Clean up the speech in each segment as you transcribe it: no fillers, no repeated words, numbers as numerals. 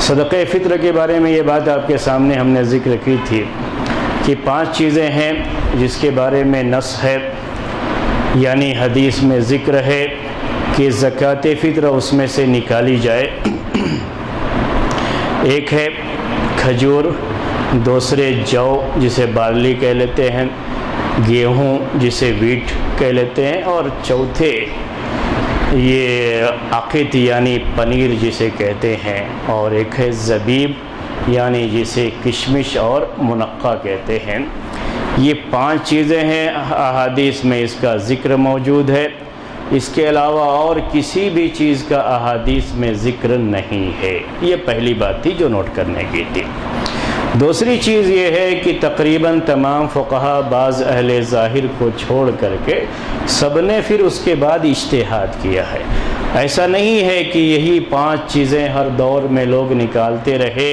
صدقہ فطر کے بارے میں یہ بات آپ کے سامنے ہم نے ذکر کی تھی کہ 5 چیزیں ہیں جس کے بارے میں نص ہے، یعنی حدیث میں ذکر ہے کہ زکوٰۃ فطر اس میں سے نکالی جائے۔ ایک ہے کھجور، دوسرے جو جسے بارلی کہہ لیتے ہیں، گیہوں جسے ویٹ کہہ لیتے ہیں، اور چوتھے یہ عقد یعنی پنیر جسے کہتے ہیں، اور ایک ہے زبیب یعنی جسے کشمش اور منقع کہتے ہیں۔ یہ 5 چیزیں ہیں، احادیث میں اس کا ذکر موجود ہے۔ اس کے علاوہ اور کسی بھی چیز کا احادیث میں ذکر نہیں ہے۔ یہ پہلی بات تھی جو نوٹ کرنے کی تھی۔ دوسری چیز یہ ہے کہ تقریباً تمام فقہا بعض اہل ظاہر کو چھوڑ کر کے سب نے پھر اس کے بعد اجتہاد کیا ہے۔ ایسا نہیں ہے کہ یہی 5 چیزیں ہر دور میں لوگ نکالتے رہے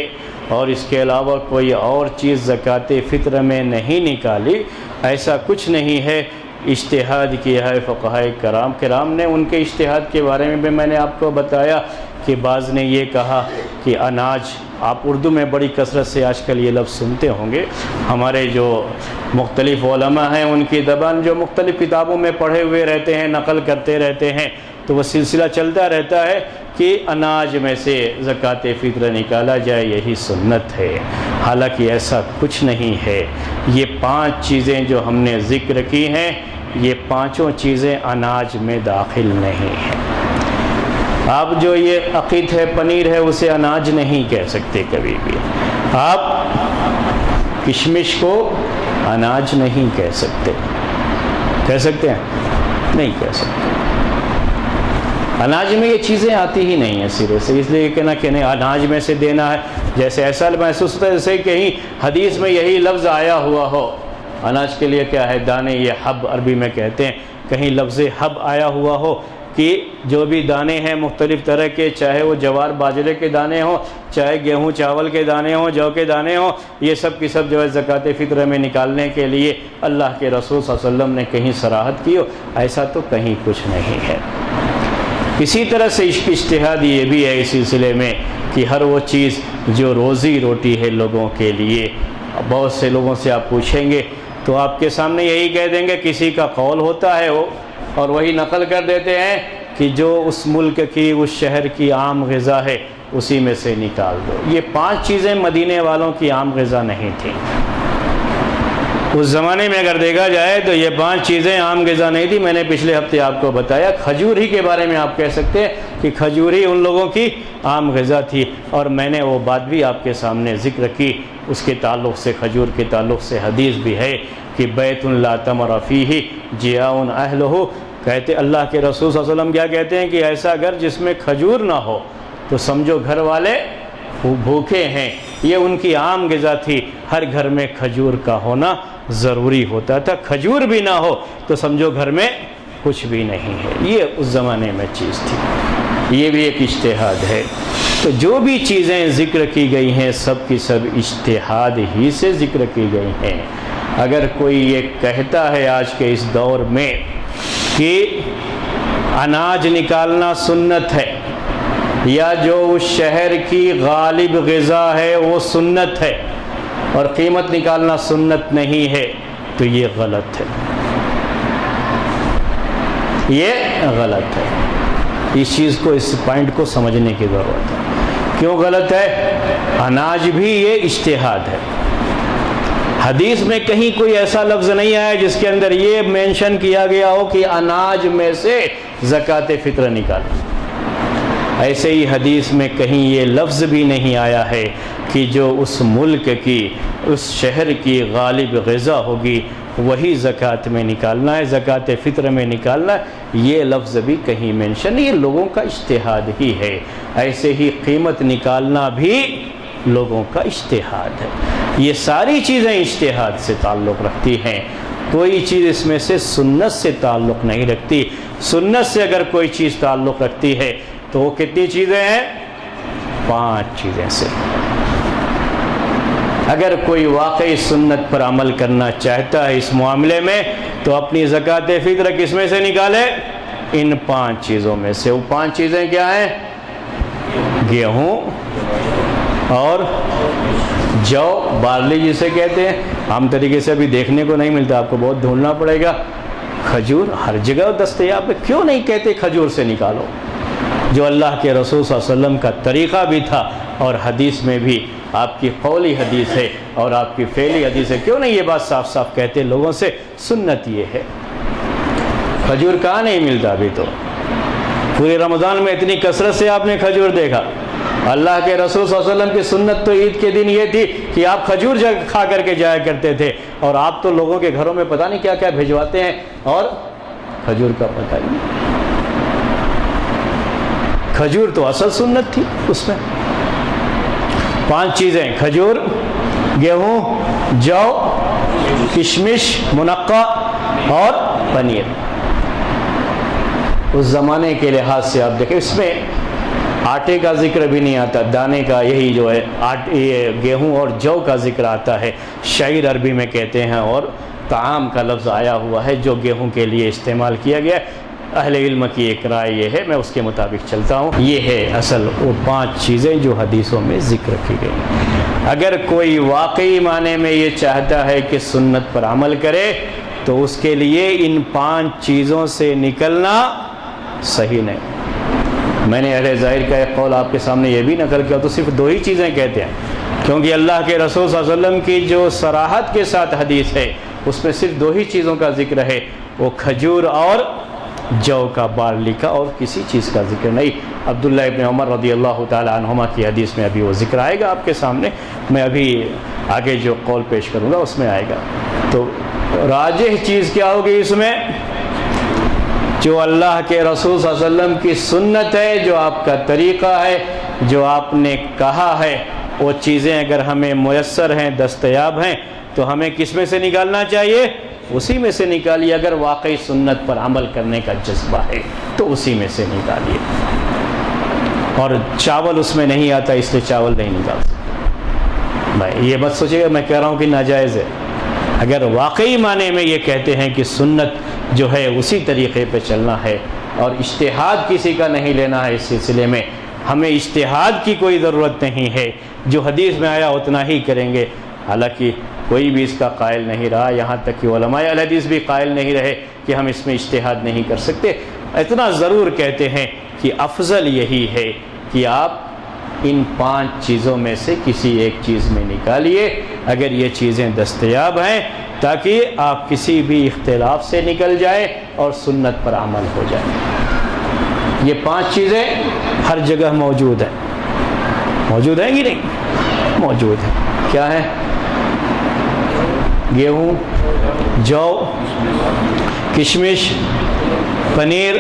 اور اس کے علاوہ کوئی اور چیز زکوٰۃ فطر میں نہیں نکالی، ایسا کچھ نہیں ہے۔ اجتہاد کیا ہے فقہائے کرام نے۔ ان کے اجتہاد کے بارے میں بھی میں نے آپ کو بتایا کہ بعض نے یہ کہا کہ اناج، آپ اردو میں بڑی کثرت سے آج کل یہ لفظ سنتے ہوں گے، ہمارے جو مختلف علماء ہیں ان کی زبان جو مختلف کتابوں میں پڑھے ہوئے رہتے ہیں، نقل کرتے رہتے ہیں، تو وہ سلسلہ چلتا رہتا ہے کہ اناج میں سے زکوٰۃ فطر نکالا جائے، یہی سنت ہے۔ حالانکہ ایسا کچھ نہیں ہے۔ یہ 5 چیزیں جو ہم نے ذکر کی ہیں، یہ 5 چیزیں اناج میں داخل نہیں ہیں۔ آپ جو یہ عقید ہے، پنیر ہے، اسے اناج نہیں کہہ سکتے کبھی بھی۔ آپ کشمش کو اناج نہیں کہہ سکتے۔ کہہ سکتے ہیں؟ نہیں کہہ سکتے۔ اناج میں یہ چیزیں آتی ہی نہیں ہیں سرے سے، اس لیے کہنا کہ نہیں اناج میں سے دینا ہے، جیسے ایسا محسوس ہوتا ہے جیسے کہیں حدیث میں یہی لفظ آیا ہوا ہو۔ اناج کے لیے کیا ہے؟ دانے، یہ حب عربی میں کہتے ہیں، کہیں لفظ حب آیا ہوا ہو کہ جو بھی دانے ہیں مختلف طرح کے، چاہے وہ جوار باجرے کے دانے ہوں، چاہے گیہوں چاول کے دانے ہوں، جو کے دانے ہوں، یہ سب کی سب جو ہے زکوٰۃ فطر میں نکالنے کے لیے اللہ کے رسول صلی اللہ علیہ وسلم نے کہیں صراحت کی ہو، ایسا تو کہیں کچھ نہیں ہے۔ اسی طرح سے اجتہاد یہ بھی ہے اس سلسلے میں کہ ہر وہ چیز جو روزی روٹی ہے لوگوں کے لیے، بہت سے لوگوں سے آپ پوچھیں گے تو آپ کے سامنے یہی کہہ دیں گے، کسی کا قول ہوتا ہے وہ اور وہی نقل کر دیتے ہیں کہ جو اس ملک کی، اس شہر کی عام غذا ہے اسی میں سے نکال دو۔ یہ 5 چیزیں مدینے والوں کی عام غذا نہیں تھیں۔ اس زمانے میں اگر دیکھا جائے تو یہ 5 چیزیں عام غذا نہیں تھی۔ میں نے پچھلے ہفتے آپ کو بتایا، کھجور ہی کے بارے میں آپ کہہ سکتے ہیں کہ کھجور ہی ان لوگوں کی عام غذا تھی، اور میں نے وہ بات بھی آپ کے سامنے ذکر کی۔ اس کے تعلق سے، کھجور کے تعلق سے حدیث بھی ہے کہ بیت لا تمر فیہ جیاع اہلہ، کہتے اللہ کے رسول صلی اللہ علیہ وسلم کیا کہتے ہیں کہ ایسا گھر جس میں کھجور نہ ہو تو سمجھو گھر والے بھوکے ہیں۔ یہ ان کی عام غذا تھی، ہر گھر میں کھجور کا ہونا ضروری ہوتا تھا۔ کھجور بھی نہ ہو تو سمجھو گھر میں کچھ بھی نہیں ہے۔ یہ اس زمانے میں چیز تھی۔ یہ بھی ایک اجتہاد ہے۔ تو جو بھی چیزیں ذکر کی گئی ہیں سب کی سب اجتہاد ہی سے ذکر کی گئی ہیں۔ اگر کوئی یہ کہتا ہے آج کے اس دور میں کہ اناج نکالنا سنت ہے، یا جو اس شہر کی غالب غذا ہے وہ سنت ہے اور قیمت نکالنا سنت نہیں ہے، تو یہ غلط ہے۔ یہ غلط ہے۔ اس چیز کو، اس پوائنٹ کو سمجھنے کی ضرورت ہے۔ کیوں غلط ہے؟ اناج بھی یہ اجتہاد ہے۔ حدیث میں کہیں کوئی ایسا لفظ نہیں آیا جس کے اندر یہ مینشن کیا گیا ہو کہ اناج میں سے زکوٰۃ فطر نکالنا۔ ایسے ہی حدیث میں کہیں یہ لفظ بھی نہیں آیا ہے کہ جو اس ملک کی، اس شہر کی غالب غذا ہوگی وہی زکوٰۃ میں نکالنا ہے، زکوٰۃ فطر میں نکالنا ہے۔ یہ لفظ بھی کہیں مینشن، یہ لوگوں کا اجتہاد ہی ہے۔ ایسے ہی قیمت نکالنا بھی لوگوں کا اجتہاد ہے۔ یہ ساری چیزیں اجتہاد سے تعلق رکھتی ہیں، کوئی چیز اس میں سے سنت سے تعلق نہیں رکھتی۔ سنت سے اگر کوئی چیز تعلق رکھتی ہے تو وہ کتنی چیزیں ہیں؟ 5 چیزیں سے۔ اگر کوئی واقعی سنت پر عمل کرنا چاہتا ہے اس معاملے میں تو اپنی زکوٰۃ فطر کس میں سے نکالے؟ ان 5 چیزوں میں سے۔ وہ 5 چیزیں کیا ہیں؟ گیہوں، اور جو بارلی جسے کہتے ہیں، عام طریقے سے ابھی دیکھنے کو نہیں ملتا، آپ کو بہت ڈھونڈنا پڑے گا۔ کھجور ہر جگہ دستیاب ہے، کیوں نہیں کہتے کھجور سے نکالو؟ جو اللہ کے رسول صلی اللہ علیہ وسلم کا طریقہ بھی تھا، اور حدیث میں بھی آپ کی قولی حدیث ہے اور آپ کی فعلی حدیث ہے، کیوں نہیں یہ بات صاف صاف کہتے لوگوں سے؟ سنت یہ ہے۔ کھجور کہاں نہیں ملتا ابھی تو؟ پورے رمضان میں اتنی کثرت سے آپ نے کھجور دیکھا۔ اللہ کے رسول صلی اللہ علیہ وسلم کی سنت تو عید کے دن یہ تھی کہ آپ کھجور کھا کر کے جایا کرتے تھے، اور آپ تو لوگوں کے گھروں میں پتہ نہیں کیا کیا بھجواتے ہیں، اور کھجور کا پتہ نہیں۔ کھجور تو اصل سنت تھی، اس میں 5 چیزیں: کھجور، گیہوں، جو، کشمش، منقع اور پنیر۔ اس زمانے کے لحاظ سے آپ دیکھیں، اس میں آٹے کا ذکر بھی نہیں آتا، دانے کا، یہی جو ہے گیہوں اور جو کا ذکر آتا ہے، شعیر عربی میں کہتے ہیں، اور طعام کا لفظ آیا ہوا ہے جو گیہوں کے لیے استعمال کیا گیا ہے۔ اہل علم کی ایک رائے یہ ہے، میں اس کے مطابق چلتا ہوں، یہ ہے اصل وہ 5 چیزیں جو حدیثوں میں ذکر کی گئی۔ اگر کوئی واقعی معنی میں یہ چاہتا ہے کہ سنت پر عمل کرے تو اس کے لیے ان 5 چیزوں سے نکلنا صحیح نہیں۔ میں نے اہل ظاہر کا ایک قول آپ کے سامنے یہ بھی نقل کیا، تو صرف 2 ہی چیزیں کہتے ہیں، کیونکہ اللہ کے رسول صلی اللہ علیہ وسلم کی جو صراحت کے ساتھ حدیث ہے اس میں صرف 2 ہی چیزوں کا ذکر ہے، وہ کھجور اور جو کا، بارلی کا، اور کسی چیز کا ذکر نہیں۔ عبداللہ ابن عمر رضی اللہ تعالی عنہما کی حدیث میں ابھی وہ ذکر آئے گا آپ کے سامنے، میں ابھی آگے جو قول پیش کروں گا اس میں آئے گا۔ تو راجح چیز کیا ہوگی اس میں؟ جو اللہ کے رسول صلی اللہ علیہ وسلم کی سنت ہے، جو آپ کا طریقہ ہے، جو آپ نے کہا ہے، وہ چیزیں اگر ہمیں میسر ہیں، دستیاب ہیں، تو ہمیں کس میں سے نکالنا چاہیے؟ اسی میں سے نکالیے۔ اگر واقعی سنت پر عمل کرنے کا جذبہ ہے تو اسی میں سے نکالیے، اور چاول اس میں نہیں آتا اس لیے چاول نہیں نکال سکتے۔ بھائی یہ مت سوچیے گا میں کہہ رہا ہوں کہ ناجائز ہے۔ اگر واقعی معنی میں یہ کہتے ہیں کہ سنت جو ہے اسی طریقے پہ چلنا ہے، اور اجتہاد کسی کا نہیں لینا ہے اس سلسلے میں، ہمیں اجتہاد کی کوئی ضرورت نہیں ہے، جو حدیث میں آیا اتنا ہی کریں گے۔ حالانکہ کوئی بھی اس کا قائل نہیں رہا، یہاں تک کہ علماء الحدیث بھی قائل نہیں رہے کہ ہم اس میں اجتہاد نہیں کر سکتے۔ اتنا ضرور کہتے ہیں کہ افضل یہی ہے کہ آپ ان 5 چیزوں میں سے کسی ایک چیز میں نکالیے اگر یہ چیزیں دستیاب ہیں، تاکہ آپ کسی بھی اختلاف سے نکل جائے اور سنت پر عمل ہو جائے۔ یہ 5 چیزیں ہر جگہ موجود ہیں، موجود ہیں کہ نہیں؟ موجود ہیں۔ کیا ہے؟ گیہوں، جو، کشمش، پنیر،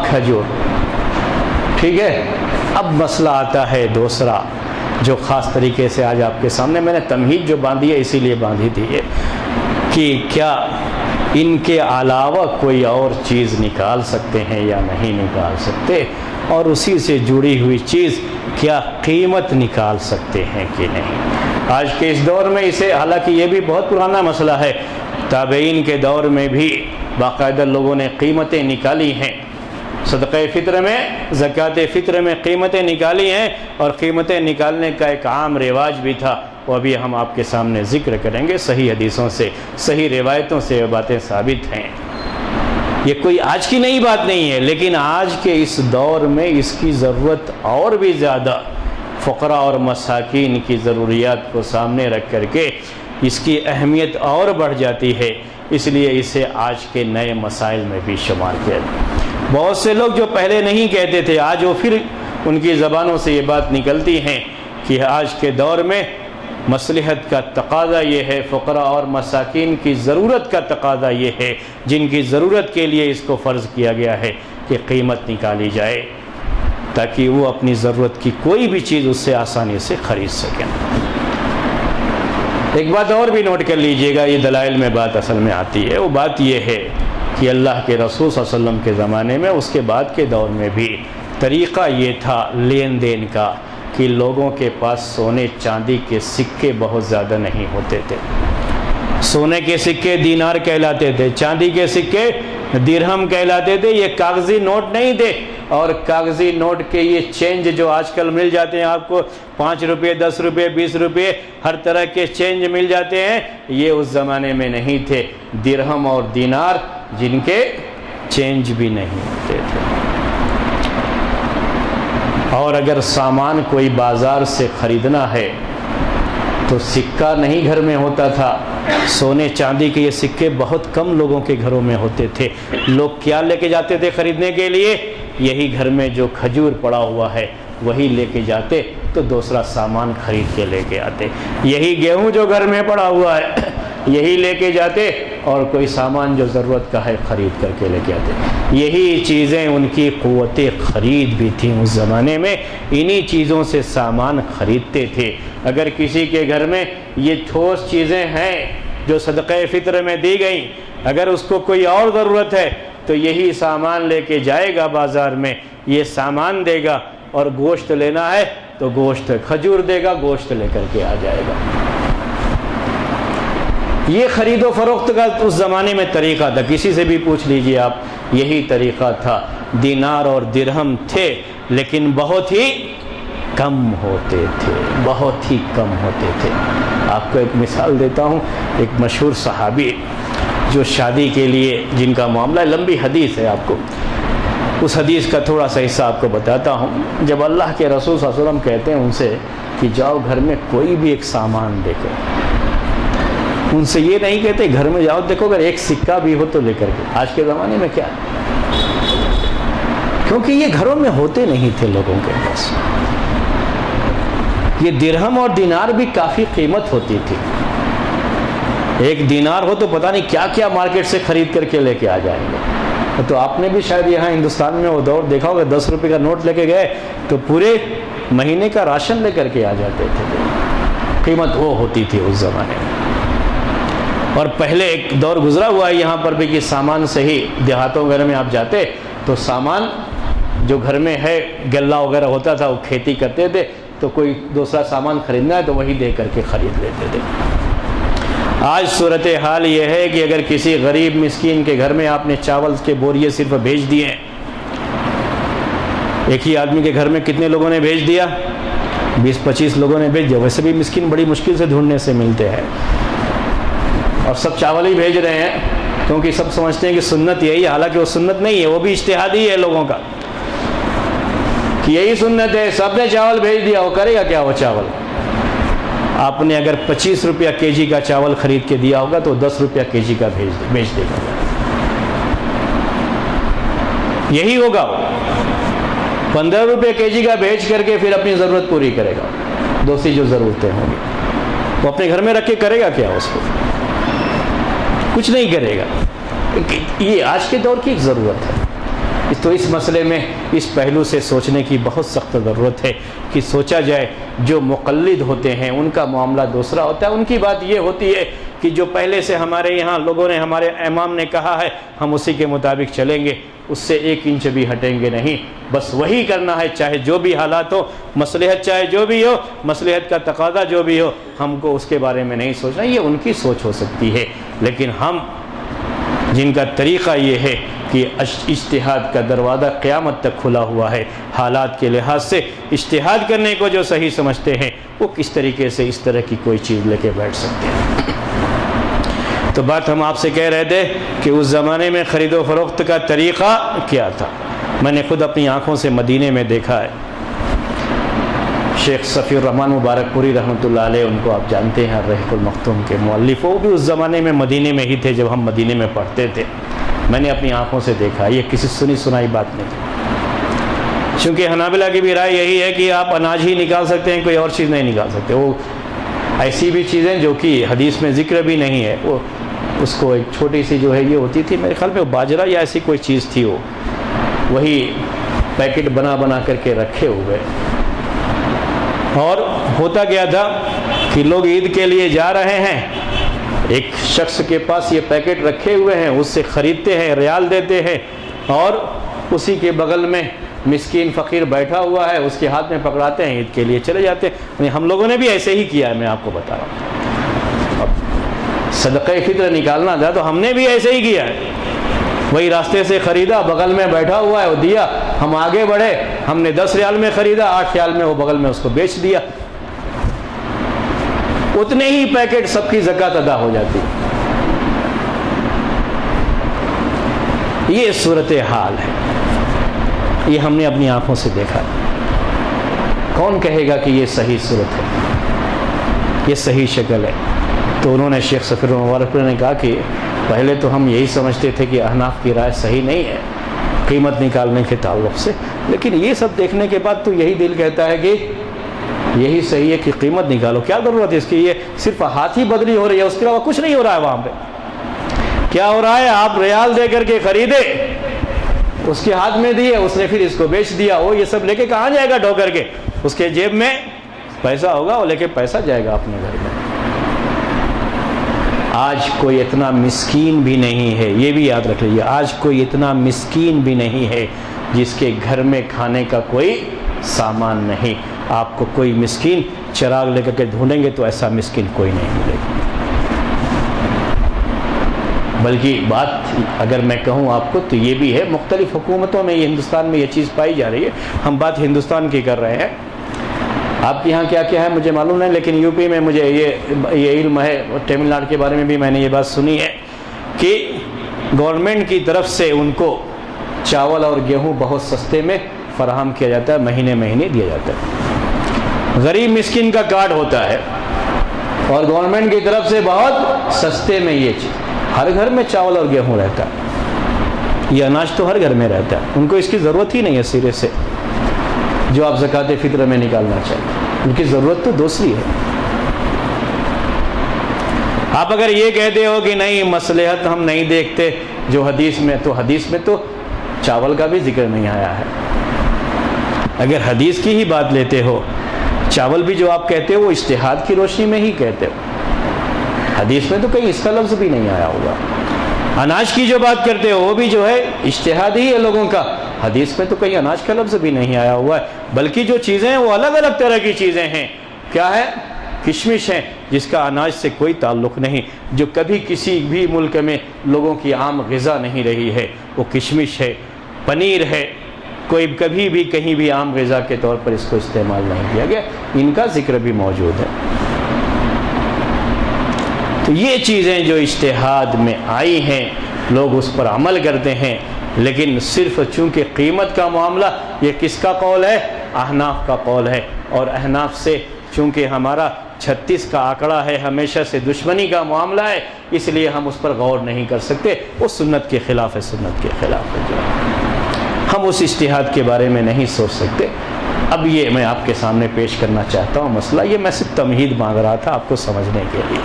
کھجور۔ ٹھیک ہے، اب مسئلہ آتا ہے دوسرا جو خاص طریقے سے آج آپ کے سامنے میں نے تمہید جو باندھی ہے اسی لیے باندھی تھی یہ، کہ کیا ان کے علاوہ کوئی اور چیز نکال سکتے ہیں یا نہیں نکال سکتے، اور اسی سے جڑی ہوئی چیز کیا قیمت نکال سکتے ہیں کہ نہیں۔ آج کے اس دور میں اسے، حالانکہ یہ بھی بہت پرانا مسئلہ ہے، تابعین کے دور میں بھی باقاعدہ لوگوں نے قیمتیں نکالی ہیں، صدقہ فطر میں، زکوٰۃ فطر میں قیمتیں نکالی ہیں، اور قیمتیں نکالنے کا ایک عام رواج بھی تھا، وہ ابھی ہم آپ کے سامنے ذکر کریں گے۔ صحیح حدیثوں سے، صحیح روایتوں سے یہ باتیں ثابت ہیں، یہ کوئی آج کی نئی بات نہیں ہے، لیکن آج کے اس دور میں اس کی ضرورت اور بھی زیادہ، فقراء اور مساکین کی ضروریات کو سامنے رکھ کر کے اس کی اہمیت اور بڑھ جاتی ہے، اس لیے اسے آج کے نئے مسائل میں بھی شمار کیا۔ بہت سے لوگ جو پہلے نہیں کہتے تھے، آج وہ پھر ان کی زبانوں سے یہ بات نکلتی ہیں کہ آج کے دور میں مصلحت کا تقاضا یہ ہے، فقراء اور مساکین کی ضرورت کا تقاضا یہ ہے، جن کی ضرورت کے لیے اس کو فرض کیا گیا ہے کہ قیمت نکالی جائے، تاکہ وہ اپنی ضرورت کی کوئی بھی چیز اس سے آسانی سے خرید سکیں۔ ایک بات اور بھی نوٹ کر لیجئے گا، یہ دلائل میں بات اصل میں آتی ہے، وہ بات یہ ہے کہ اللہ کے رسول صلی اللہ علیہ وسلم کے زمانے میں، اس کے بعد کے دور میں بھی طریقہ یہ تھا لین دین کا کہ لوگوں کے پاس سونے چاندی کے سکے بہت زیادہ نہیں ہوتے تھے۔ سونے کے سکے دینار کہلاتے تھے، چاندی کے سکے درہم کہلاتے تھے، یہ کاغذی نوٹ نہیں تھے، اور کاغذی نوٹ کے یہ چینج جو آج کل مل جاتے ہیں آپ کو، 5 روپے 10 روپے 20 روپے ہر طرح کے چینج مل جاتے ہیں، یہ اس زمانے میں نہیں تھے۔ درہم اور دینار جن کے چینج بھی نہیں ہوتے تھے۔ اور اگر سامان کوئی بازار سے خریدنا ہے تو سکہ نہیں گھر میں ہوتا تھا، سونے چاندی کے یہ سکے بہت کم لوگوں کے گھروں میں ہوتے تھے۔ لوگ کیا لے کے جاتے تھے خریدنے کے لیے؟ یہی گھر میں جو کھجور پڑا ہوا ہے وہی لے کے جاتے تو دوسرا سامان خرید کے لے کے آتے، یہی گیہوں جو گھر میں پڑا ہوا ہے یہی لے کے جاتے، اور کوئی سامان جو ضرورت کا ہے خرید کر کے لے کے آتے۔ یہی چیزیں ان کی قوت خرید بھی تھیں اس زمانے میں، انہی چیزوں سے سامان خریدتے تھے۔ اگر کسی کے گھر میں یہ ٹھوس چیزیں ہیں جو صدقہ فطر میں دی گئیں، اگر اس کو کوئی اور ضرورت ہے تو یہی سامان لے کے جائے گا بازار میں، یہ سامان دے گا، اور گوشت لینا ہے تو گوشت، کھجور دے گا، گوشت لے کر کے آ جائے گا۔ یہ خرید و فروخت کا اس زمانے میں طریقہ تھا، کسی سے بھی پوچھ لیجئے آپ، یہی طریقہ تھا۔ دینار اور درہم تھے لیکن بہت ہی کم ہوتے تھے، بہت ہی کم ہوتے تھے۔ آپ کو ایک مثال دیتا ہوں، ایک مشہور صحابی جو شادی کے لیے جن کا معاملہ، لمبی حدیث ہے، آپ کو اس حدیث کا تھوڑا سا حصہ آپ کو بتاتا ہوں۔ جب اللہ کے رسول صلی اللہ علیہ وسلم کہتے ہیں ان سے کہ جاؤ گھر میں کوئی بھی ایک سامان دیکھو، ان سے یہ نہیں کہتے گھر میں جاؤ دیکھو اگر ایک سکہ بھی ہو تو لے کر کے۔ آج کے زمانے میں کیا ہے، کیونکہ یہ گھروں میں ہوتے نہیں تھے لوگوں کے پاس۔ یہ درہم اور دینار بھی کافی قیمت ہوتی تھی، ایک دینار ہو تو پتہ نہیں کیا کیا مارکیٹ سے خرید کر کے لے کے آ جائیں گے۔ تو آپ نے بھی شاید یہاں ہندوستان میں وہ دور دیکھا ہوگا، 10 روپے کا نوٹ لے کے گئے تو پورے مہینے کا راشن لے کر کے آ جاتے تھے۔ قیمت وہ ہوتی تھی اس زمانے میں۔ اور پہلے ایک دور گزرا ہوا ہے یہاں پر بھی کہ سامان صحیح، دیہاتوں وغیرہ میں آپ جاتے تو سامان جو گھر میں ہے، غلہ وغیرہ ہوتا تھا، وہ کھیتی کرتے تھے تو کوئی دوسرا سامان خریدنا ہے تو وہی دے کر کے خرید لیتے تھے۔ آج صورتحال یہ ہے کہ اگر کسی غریب مسکین کے گھر میں آپ نے چاول کے بوریے صرف بھیج دیے، ایک ہی آدمی کے گھر میں کتنے لوگوں نے بھیج دیا؟ 20-25 لوگوں نے بھیج دیا۔ ویسے بھی مسکین بڑی مشکل سے ڈھونڈنے سے ملتے ہیں، اور سب چاول ہی بھیج رہے ہیں کیونکہ سب سمجھتے ہیں کہ سنت یہی ہے، حالانکہ وہ سنت نہیں ہے، وہ بھی اجتہادی ہے لوگوں کا کہ یہی سنت ہے، سب نے چاول بھیج دیا، وہ کرے گا کیا وہ چاول؟ آپ نے اگر 25 روپیہ کے جی کا چاول خرید کے دیا ہوگا تو 10 روپیہ کے جی کا بھیج دے گا، یہی ہوگا۔ وہ 15 روپے کے جی کا بھیج کر کے پھر اپنی ضرورت پوری کرے گا، دوسری جو ضرورتیں ہوں گی وہ اپنے گھر میں رکھ کے کرے گا کیا؟ اس کو کچھ نہیں کرے گا۔ یہ آج کے دور کی ایک ضرورت ہے، تو اس مسئلے میں اس پہلو سے سوچنے کی بہت سخت ضرورت ہے کہ سوچا جائے۔ جو مقلد ہوتے ہیں ان کا معاملہ دوسرا ہوتا ہے، ان کی بات یہ ہوتی ہے کہ جو پہلے سے ہمارے یہاں لوگوں نے، ہمارے امام نے کہا ہے، ہم اسی کے مطابق چلیں گے، اس سے 1 انچ بھی ہٹیں گے نہیں، بس وہی کرنا ہے چاہے جو بھی حالات ہو، مصلحت چاہے جو بھی ہو، مصلحت کا تقاضا جو بھی ہو، ہم کو اس کے بارے میں نہیں سوچنا۔ یہ ان کی سوچ ہو سکتی ہے، لیکن ہم جن کا طریقہ یہ ہے کہ اجتہاد کا دروازہ قیامت تک کھلا ہوا ہے، حالات کے لحاظ سے اجتہاد کرنے کو جو صحیح سمجھتے ہیں وہ کس طریقے سے اس طرح کی کوئی چیز لے کے بیٹھ سکتے ہیں۔ تو بات ہم آپ سے کہہ رہے تھے کہ اس زمانے میں خرید و فروخت کا طریقہ کیا تھا۔ میں نے خود اپنی آنکھوں سے مدینے میں دیکھا ہے۔ شیخ صفی الرحمن مبارک پوری رحمۃ اللہ علیہ، ان کو آپ جانتے ہیں، الرحیق المختوم کے مؤلف، وہ بھی اس زمانے میں مدینے میں ہی تھے جب ہم مدینے میں پڑھتے تھے۔ میں نے اپنی آنکھوں سے دیکھا، یہ کسی سنی سنائی بات نہیں تھی، چونکہ حنابلہ کی بھی رائے یہی ہے کہ آپ اناج ہی نکال سکتے ہیں، کوئی اور چیز نہیں نکال سکتے۔ وہ ایسی بھی چیزیں جو کہ حدیث میں ذکر بھی نہیں ہے، وہ اس کو ایک چھوٹی سی جو ہے یہ ہوتی تھی، میرے خیال میں وہ باجرہ یا ایسی کوئی چیز تھی، وہ وہی پیکٹ بنا بنا کر کے رکھے ہوئے۔ اور ہوتا کیا تھا کہ لوگ عید کے لیے جا رہے ہیں، ایک شخص کے پاس یہ پیکٹ رکھے ہوئے ہیں، اس سے خریدتے ہیں، ریال دیتے ہیں، اور اسی کے بغل میں مسکین فقیر بیٹھا ہوا ہے، اس کے ہاتھ میں پکڑاتے ہیں، عید کے لیے چلے جاتے ہیں۔ ہم لوگوں نے بھی ایسے ہی کیا ہے، میں آپ کو بتا رہا ہوں۔ اب صدقہ فطر نکالنا تھا تو ہم نے بھی ایسے ہی کیا ہے، وہی راستے سے خریدا، بغل میں بیٹھا ہوا ہے، وہ دیا، ہم آگے بڑھے، ہم نے 10 ریال میں خریدا، 8 ریال میں وہ بغل میں اس کو بیچ دیا، اتنے ہی پیکٹ سب کی زکوٰۃ ادا ہو جاتی۔ یہ صورتحال ہے، یہ ہم نے اپنی آنکھوں سے دیکھا۔ کون کہے گا کہ یہ صحیح صورت ہے، یہ صحیح شکل ہے؟ تو انہوں نے شیخ صفی المبارک نے کہا کہ پہلے تو ہم یہی سمجھتے تھے کہ احناف کی رائے صحیح نہیں ہے قیمت نکالنے کے تعلق سے، لیکن یہ سب دیکھنے کے بعد تو یہی دل کہتا ہے کہ یہی صحیح ہے کہ قیمت نکالو۔ کیا ضرورت ہے اس کی؟ یہ صرف ہاتھ ہی بدلی ہو رہی ہے، اس کے علاوہ کچھ نہیں ہو رہا ہے وہاں پہ۔ کیا ہو رہا ہے؟ آپ ریال دے کر کے خریدے، اس کے ہاتھ میں دیے، اس نے پھر اس کو بیچ دیا، وہ یہ سب لے کے کہاں جائے گا ڈھو کر کے؟ اس کے جیب میں پیسہ ہوگا، وہ لے کے پیسہ جائے گا اپنے گھر میں۔ آج کوئی اتنا مسکین بھی نہیں ہے، یہ بھی یاد رکھ لیجیے، آج کوئی اتنا مسکین بھی نہیں ہے جس کے گھر میں کھانے کا کوئی سامان نہیں۔ آپ کو کوئی مسکین چراغ لے کر کے ڈھونڈیں گے تو ایسا مسکین کوئی نہیں ملے گا۔ بلکہ بات اگر میں کہوں آپ کو تو یہ بھی ہے، مختلف حکومتوں میں یہ ہندوستان میں یہ چیز پائی جا رہی ہے، ہم بات ہندوستان کی کر رہے ہیں، آپ کے یہاں کیا کیا ہے مجھے معلوم نہیں، لیکن یو پی میں مجھے یہ علم ہے، تمل ناڈو کے بارے میں بھی میں نے یہ بات سنی ہے کہ گورنمنٹ کی طرف سے ان کو چاول اور گیہوں بہت سستے میں فراہم کیا جاتا ہے، مہینے مہینے دیا جاتا ہے۔ غریب مسکین کا کارڈ ہوتا ہے اور گورنمنٹ کی طرف سے بہت سستے میں یہ چیز، ہر گھر میں چاول اور گیہوں رہتا ہے، یہ اناج تو ہر گھر میں رہتا ہے، ان کو اس کی ضرورت ہی نہیں ہے سرے سے جو آپ زکوٰۃ فطر میں نکالنا چاہیے، ان کی ضرورت تو دوسری ہے۔ آپ اگر یہ کہتے ہو کہ نہیں مصلحت ہم نہیں دیکھتے جو حدیث میں، تو حدیث میں تو چاول کا بھی ذکر نہیں آیا ہے۔ اگر حدیث کی ہی بات لیتے ہو، چاول بھی جو آپ کہتے ہو وہ اجتہاد کی روشنی میں ہی کہتے ہو، حدیث میں تو کہیں اس کا لفظ بھی نہیں آیا ہوگا۔ اناج کی جو بات کرتے ہو وہ بھی جو ہے اجتہاد ہی ہے لوگوں کا، حدیث میں تو کہیں اناج کا لفظ بھی نہیں آیا ہوا ہے، بلکہ جو چیزیں ہیں وہ الگ الگ طرح کی چیزیں ہیں۔ کیا ہے؟ کشمش ہے جس کا اناج سے کوئی تعلق نہیں، جو کبھی کسی بھی ملک میں لوگوں کی عام غذا نہیں رہی ہے، وہ کشمش ہے۔ پنیر ہے، کوئی کبھی بھی کہیں بھی عام غذا کے طور پر اس کو استعمال نہیں کیا گیا، ان کا ذکر بھی موجود ہے۔ تو یہ چیزیں جو اجتہاد میں آئی ہیں لوگ اس پر عمل کرتے ہیں، لیکن صرف چونکہ قیمت کا معاملہ یہ کس کا قول ہے؟ احناف کا قول ہے، اور احناف سے چونکہ ہمارا 36 کا آنکڑا ہے، ہمیشہ سے دشمنی کا معاملہ ہے، اس لیے ہم اس پر غور نہیں کر سکتے، وہ سنت کے خلاف ہے، سنت کے خلاف ہے، جو ہم اس اجتہاد کے بارے میں نہیں سوچ سکتے۔ اب یہ میں آپ کے سامنے پیش کرنا چاہتا ہوں مسئلہ، یہ میں صرف تمہید مانگ رہا تھا آپ کو سمجھنے کے لیے،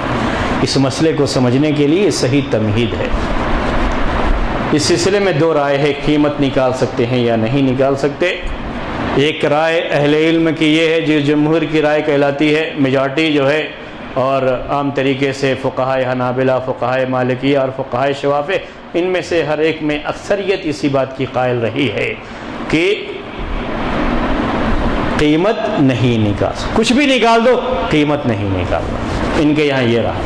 اس مسئلے کو سمجھنے کے لیے صحیح تمہید ہے۔ اس سلسلے میں 2 رائے ہے، قیمت نکال سکتے ہیں یا نہیں نکال سکتے۔ ایک رائے اہل علم کی یہ ہے جو جمہور کی رائے کہلاتی ہے، میجارٹی جو ہے، اور عام طریقے سے فقہائے حنابلہ، فقہائے مالکیہ اور فقہائے شوافع، ان میں سے ہر ایک میں اکثریت اسی بات کی قائل رہی ہے کہ قیمت نہیں نکال سکتے، کچھ بھی نکال دو قیمت نہیں نکالنا، ان کے یہاں یہ رہا۔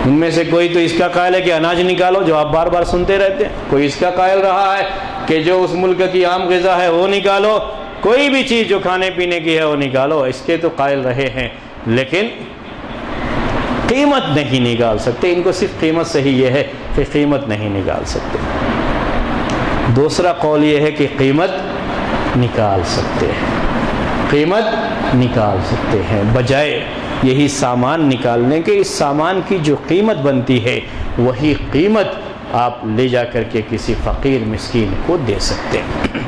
ان میں سے کوئی تو اس کا قائل ہے کہ اناج نکالو، جو آپ بار بار سنتے رہتے ہیں، کوئی اس کا قائل رہا ہے کہ جو اس ملک کی عام غذا ہے وہ نکالو، کوئی بھی چیز جو کھانے پینے کی ہے وہ نکالو، اس کے تو قائل رہے ہیں، لیکن قیمت نہیں نکال سکتے۔ ان کو صرف قیمت سے ہی یہ ہے کہ قیمت نہیں نکال سکتے۔ دوسرا قول یہ ہے کہ قیمت نکال سکتے ہیں، قیمت نکال سکتے ہیں، بجائے یہی سامان نکالنے کے اس سامان کی جو قیمت بنتی ہے وہی قیمت آپ لے جا کر کے کسی فقیر مسکین کو دے سکتے ہیں۔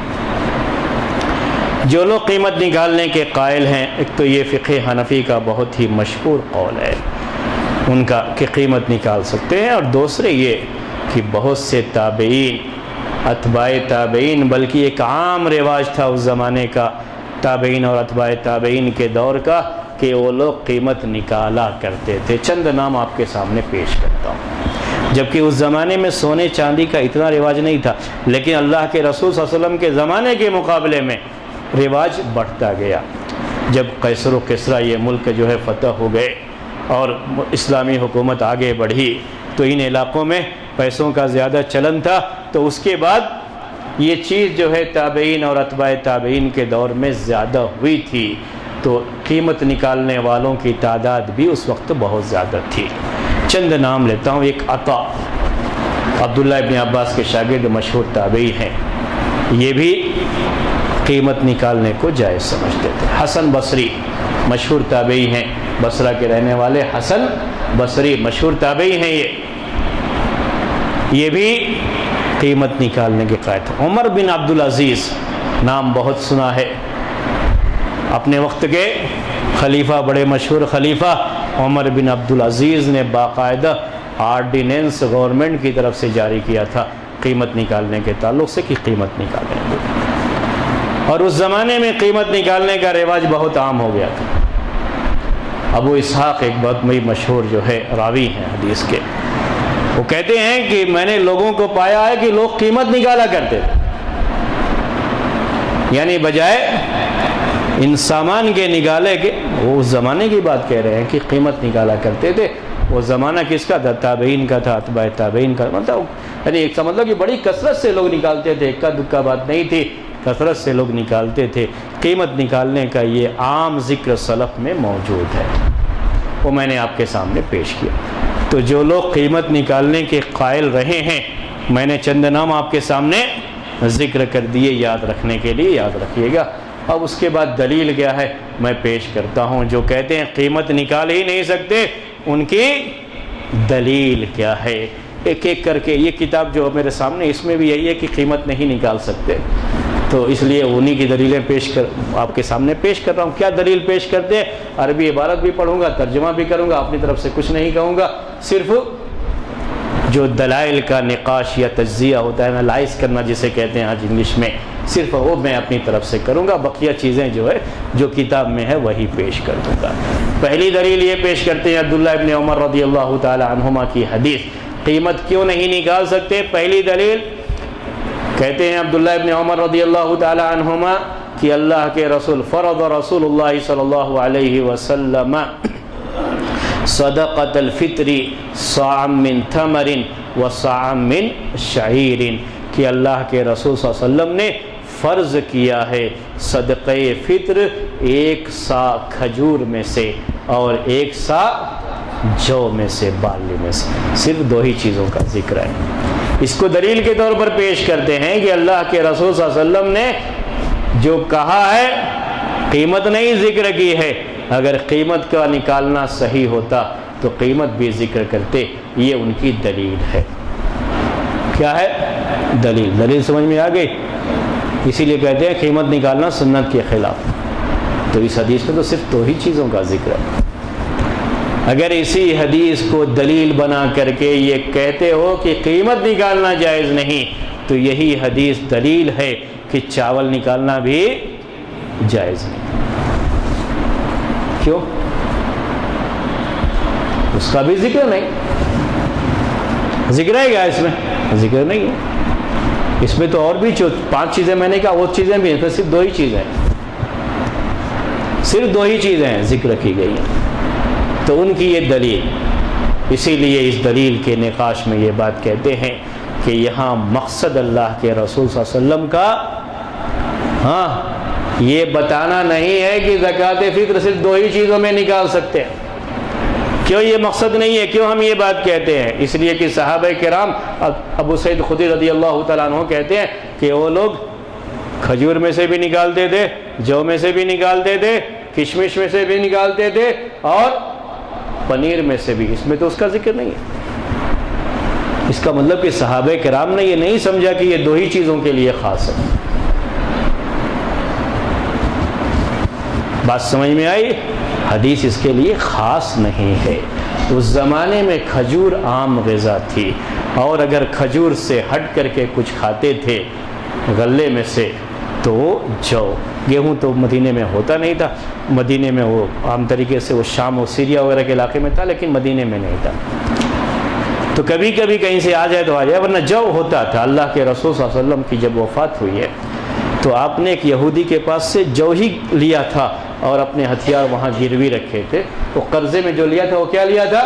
جو لوگ قیمت نکالنے کے قائل ہیں، ایک تو یہ فقہ حنفی کا بہت ہی مشہور قول ہے ان کا کہ قیمت نکال سکتے ہیں، اور دوسرے یہ کہ بہت سے تابعین، اتباع تابعین، بلکہ ایک عام رواج تھا اس زمانے کا، تابعین اور اتباع تابعین کے دور کا، کہ وہ لوگ قیمت نکالا کرتے تھے۔ چند نام آپ کے سامنے پیش کرتا ہوں۔ جبکہ اس زمانے میں سونے چاندی کا اتنا رواج نہیں تھا، لیکن اللہ کے رسول صلی اللہ علیہ وسلم کے زمانے کے مقابلے میں رواج بڑھتا گیا۔ جب قیصر و کسریٰ یہ ملک جو ہے فتح ہو گئے اور اسلامی حکومت آگے بڑھی، تو ان علاقوں میں پیسوں کا زیادہ چلن تھا، تو اس کے بعد یہ چیز جو ہے تابعین اور اتباع تابعین کے دور میں زیادہ ہوئی تھی، تو قیمت نکالنے والوں کی تعداد بھی اس وقت بہت زیادہ تھی۔ چند نام لیتا ہوں۔ ایک عطا، عبداللہ ابن عباس کے شاگرد، مشہور تابعی ہیں، یہ بھی قیمت نکالنے کو جائز سمجھتے تھے۔ حسن بصری، مشہور تابعی ہیں، بصرہ کے رہنے والے حسن بصری مشہور تابعی ہیں، یہ بھی قیمت نکالنے کے قائل تھے۔ عمر بن عبدالعزیز، نام بہت سنا ہے، اپنے وقت کے خلیفہ، بڑے مشہور خلیفہ عمر بن عبدالعزیز نے باقاعدہ آرڈیننس گورنمنٹ کی طرف سے جاری کیا تھا قیمت نکالنے کے تعلق سے، کہ قیمت نکالنے کو، اور اس زمانے میں قیمت نکالنے کا رواج بہت عام ہو گیا تھا۔ ابو اسحاق ایک بہت مشہور جو ہے راوی ہیں حدیث کے، وہ کہتے ہیں کہ میں نے لوگوں کو پایا ہے کہ لوگ قیمت نکالا کرتے تھے، یعنی بجائے ان سامان کے نکالے کے، وہ اس زمانے کی بات کہہ رہے ہیں کہ قیمت نکالا کرتے تھے۔ وہ زمانہ کس کا تھا؟ تابعین کا تھا، اتباع تابعین کا، یعنی ایک مطلب کہ بڑی کثرت سے لوگ نکالتے تھے، اکا دکا بات نہیں تھی، کثرت سے لوگ نکالتے تھے۔ قیمت نکالنے کا یہ عام ذکر سلف میں موجود ہے، وہ میں نے آپ کے سامنے پیش کیا۔ تو جو لوگ قیمت نکالنے کے قائل رہے ہیں، میں نے چند نام آپ کے سامنے ذکر کر دیے، یاد رکھنے کے لیے یاد رکھیے گا۔ اب اس کے بعد دلیل کیا ہے میں پیش کرتا ہوں۔ جو کہتے ہیں قیمت نکال ہی نہیں سکتے، ان کی دلیل کیا ہے، ایک ایک کر کے۔ یہ کتاب جو میرے سامنے، اس میں بھی یہی ہے کہ قیمت نہیں نکال سکتے، تو اس لیے انہی کی دلیلیں آپ کے سامنے پیش کر رہا ہوں۔ کیا دلیل پیش کرتے ہیں؟ عربی عبارت بھی پڑھوں گا، ترجمہ بھی کروں گا، اپنی طرف سے کچھ نہیں کہوں گا، صرف جو دلائل کا نقاش یا تجزیہ ہوتا ہے، انالائز کرنا جسے کہتے ہیں آج انگلش میں، صرف وہ میں اپنی طرف سے کروں گا، بقیہ چیزیں جو ہے جو کتاب میں ہے وہی پیش کر دوں گا۔ پہلی دلیل یہ پیش کرتے ہیں عبداللہ ابن عمر رضی اللہ تعالی عنہما کی حدیث، قیمت کیوں نہیں نکال سکتے؟ پہلی دلیل کہتے ہیں عبداللہ ابن عمر رضی اللہ تعالی عنہما کہ اللہ کے رسول، فرض رسول اللہ صلی اللہ علیہ وسلم صدقۃ الفطر صاع من تمر و صاع من شعیر، کہ اللہ کے رسول صلی اللہ علیہ وسلم نے فرض کیا ہے صدقہ فطر ایک سا کھجور میں سے اور ایک سا جو میں سے، بارلی میں سے، صرف دو ہی چیزوں کا ذکر ہے۔ اس کو دلیل کے طور پر پیش کرتے ہیں کہ اللہ کے رسول صلی اللہ علیہ وسلم نے جو کہا ہے، قیمت نہیں ذکر کی ہے، اگر قیمت کا نکالنا صحیح ہوتا تو قیمت بھی ذکر کرتے، یہ ان کی دلیل ہے۔ کیا ہے دلیل سمجھ میں آ گئی؟ اسی لیے کہتے ہیں قیمت نکالنا سنت کے خلاف۔ تو اس حدیث میں تو صرف دو ہی چیزوں کا ذکر ہے۔ اگر اسی حدیث کو دلیل بنا کر کے یہ کہتے ہو کہ قیمت نکالنا جائز نہیں، تو یہی حدیث دلیل ہے کہ چاول نکالنا بھی جائز نہیں۔ کیوں؟ اس کا بھی ذکر نہیں۔ ذکر ہے کیا اس میں؟ ذکر نہیں ہے۔ اس میں تو اور بھی 5 چیزیں میں نے کہا، وہ چیزیں بھی ہیں، تو صرف 2 ہی چیزیں ہیں، صرف 2 ہی چیزیں ہیں ذکر کی گئی ہیں، تو ان کی یہ دلیل۔ اسی لیے اس دلیل کے نقاش میں یہ بات کہتے ہیں کہ یہاں مقصد اللہ کے رسول صلی اللہ علیہ وسلم کا یہ بتانا نہیں ہے کہ زکوٰۃ فطر صرف 2 ہی چیزوں میں نکال سکتے ہیں۔ کیوں یہ مقصد نہیں ہے؟ کیوں ہم یہ بات کہتے ہیں؟ اس لیے کہ صحابہ کرام، ابو سعید خدری رضی اللہ تعالیٰ عنہ کہتے ہیں کہ وہ لوگ کھجور میں سے بھی نکالتے تھے، جو میں سے بھی نکالتے تھے، کشمش میں سے بھی نکالتے تھے، اور پنیر میں سے بھی۔ اس میں تو اس کا ذکر نہیں ہے۔ اس کا مطلب کہ صحابہ کرام نے یہ نہیں سمجھا کہ یہ 2 ہی چیزوں کے لیے خاص ہے۔ بات سمجھ میں آئی؟ حدیث اس کے لیے خاص نہیں ہے۔ اس زمانے میں کھجور عام غذا تھی، اور اگر کھجور سے ہٹ کر کے کچھ کھاتے تھے غلے میں سے تو جو، گیہوں تو مدینے میں ہوتا نہیں تھا، مدینے میں وہ عام طریقے سے وہ شام و سیریا وغیرہ کے علاقے میں تھا، لیکن مدینے میں نہیں تھا، تو کبھی کبھی کہیں سے آ جائے تو آ جائے، ورنہ جو ہوتا تھا۔ اللہ کے رسول صلی اللہ علیہ وسلم کی جب وفات ہوئی ہے تو آپ نے ایک یہودی کے پاس سے جو ہی لیا تھا اور اپنے ہتھیار وہاں گروی رکھے تھے، وہ قرضے میں جو لیا تھا وہ کیا لیا تھا؟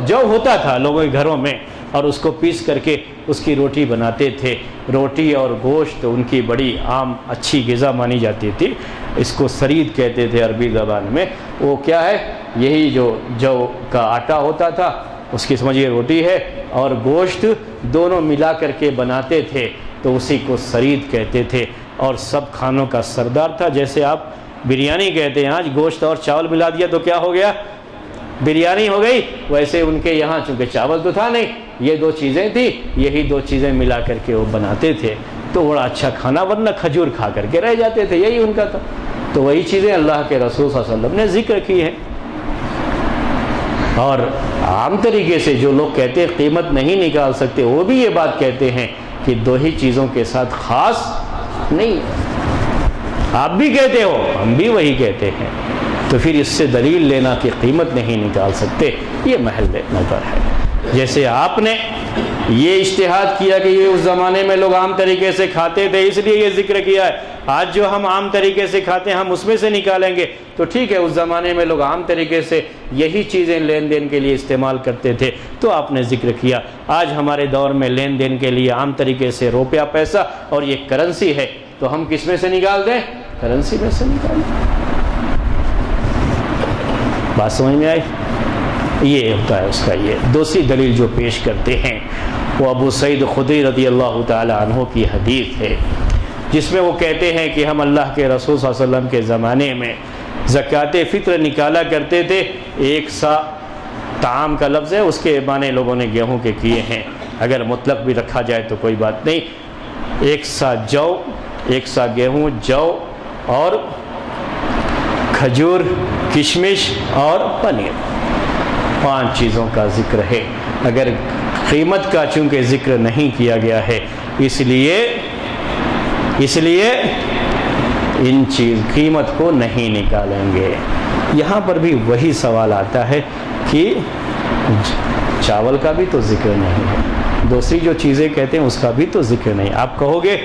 جو ہوتا تھا لوگوں کے گھروں میں، اور اس کو پیس کر کے اس کی روٹی بناتے تھے۔ روٹی اور گوشت ان کی بڑی عام اچھی غذا مانی جاتی تھی، اس کو سرید کہتے تھے عربی زبان میں۔ وہ کیا ہے، یہی جو کا آٹا ہوتا تھا اس کی سمجھیے روٹی ہے، اور گوشت دونوں ملا کر کے بناتے تھے، تو اسی کو سرید کہتے تھے، اور سب کھانوں کا سردار تھا۔ جیسے آپ بریانی کہتے ہیں، آج گوشت اور چاول ملا دیا تو کیا ہو گیا، بریانی ہو گئی، ویسے ان کے یہاں چونکہ چاول تو تھا نہیں، یہ دو چیزیں تھی، یہی دو چیزیں ملا کر کے وہ بناتے تھے، تو بڑا اچھا کھانا، ورنہ کھجور کھا کر کے رہ جاتے تھے، یہی ان کا تھا۔ تو وہی چیزیں اللہ کے رسول صلی اللہ علیہ وسلم نے ذکر کی ہیں۔ اور عام طریقے سے جو لوگ کہتے ہیں قیمت نہیں نکال سکتے، وہ بھی یہ بات کہتے ہیں کہ دو ہی چیزوں کے ساتھ خاص نہیں۔ آپ بھی کہتے ہو، ہم بھی وہی کہتے ہیں، تو پھر اس سے دلیل لینا کہ قیمت نہیں نکال سکتے، یہ محل نظر ہے۔ جیسے آپ نے یہ اجتہاد کیا کہ یہ اس زمانے میں لوگ عام طریقے سے کھاتے تھے، اس لیے یہ ذکر کیا ہے، آج جو ہم عام طریقے سے کھاتے ہیں ہم اس میں سے نکالیں گے، تو ٹھیک ہے، اس زمانے میں لوگ عام طریقے سے یہی چیزیں لین دین کے لیے استعمال کرتے تھے، تو آپ نے ذکر کیا۔ آج ہمارے دور میں لین دین کے لیے عام طریقے سے روپیہ پیسہ اور یہ کرنسی ہے، تو ہم کس میں سے نکال دیں، کرنسی میں سے نکال دیں۔ بات سمجھ میں آئی؟ یہ ہوتا ہے اس کا۔ یہ دوسری دلیل جو پیش کرتے ہیں وہ ابو سعید خدری رضی اللہ تعالی عنہ کی حدیث ہے، جس میں وہ کہتے ہیں کہ ہم اللہ کے رسول صلی اللہ علیہ وسلم کے زمانے میں زکوٰۃ فطر نکالا کرتے تھے۔ ایک سا طعام کا لفظ ہے، اس کے معنی لوگوں نے گیہوں کے کیے ہیں، اگر مطلق بھی رکھا جائے تو کوئی بات نہیں۔ ایک سا جو، ایک سا گیہوں، جو اور کھجور، کشمش اور پنیر، 5 چیزوں کا ذکر ہے۔ اگر قیمت کا چونکہ ذکر نہیں کیا گیا ہے، اس لیے ان چیز قیمت کو نہیں نکالیں گے۔ یہاں پر بھی وہی سوال آتا ہے کہ چاول کا بھی تو ذکر نہیں ہے، دوسری جو چیزیں کہتے ہیں اس کا بھی تو ذکر نہیں۔ آپ کہو گے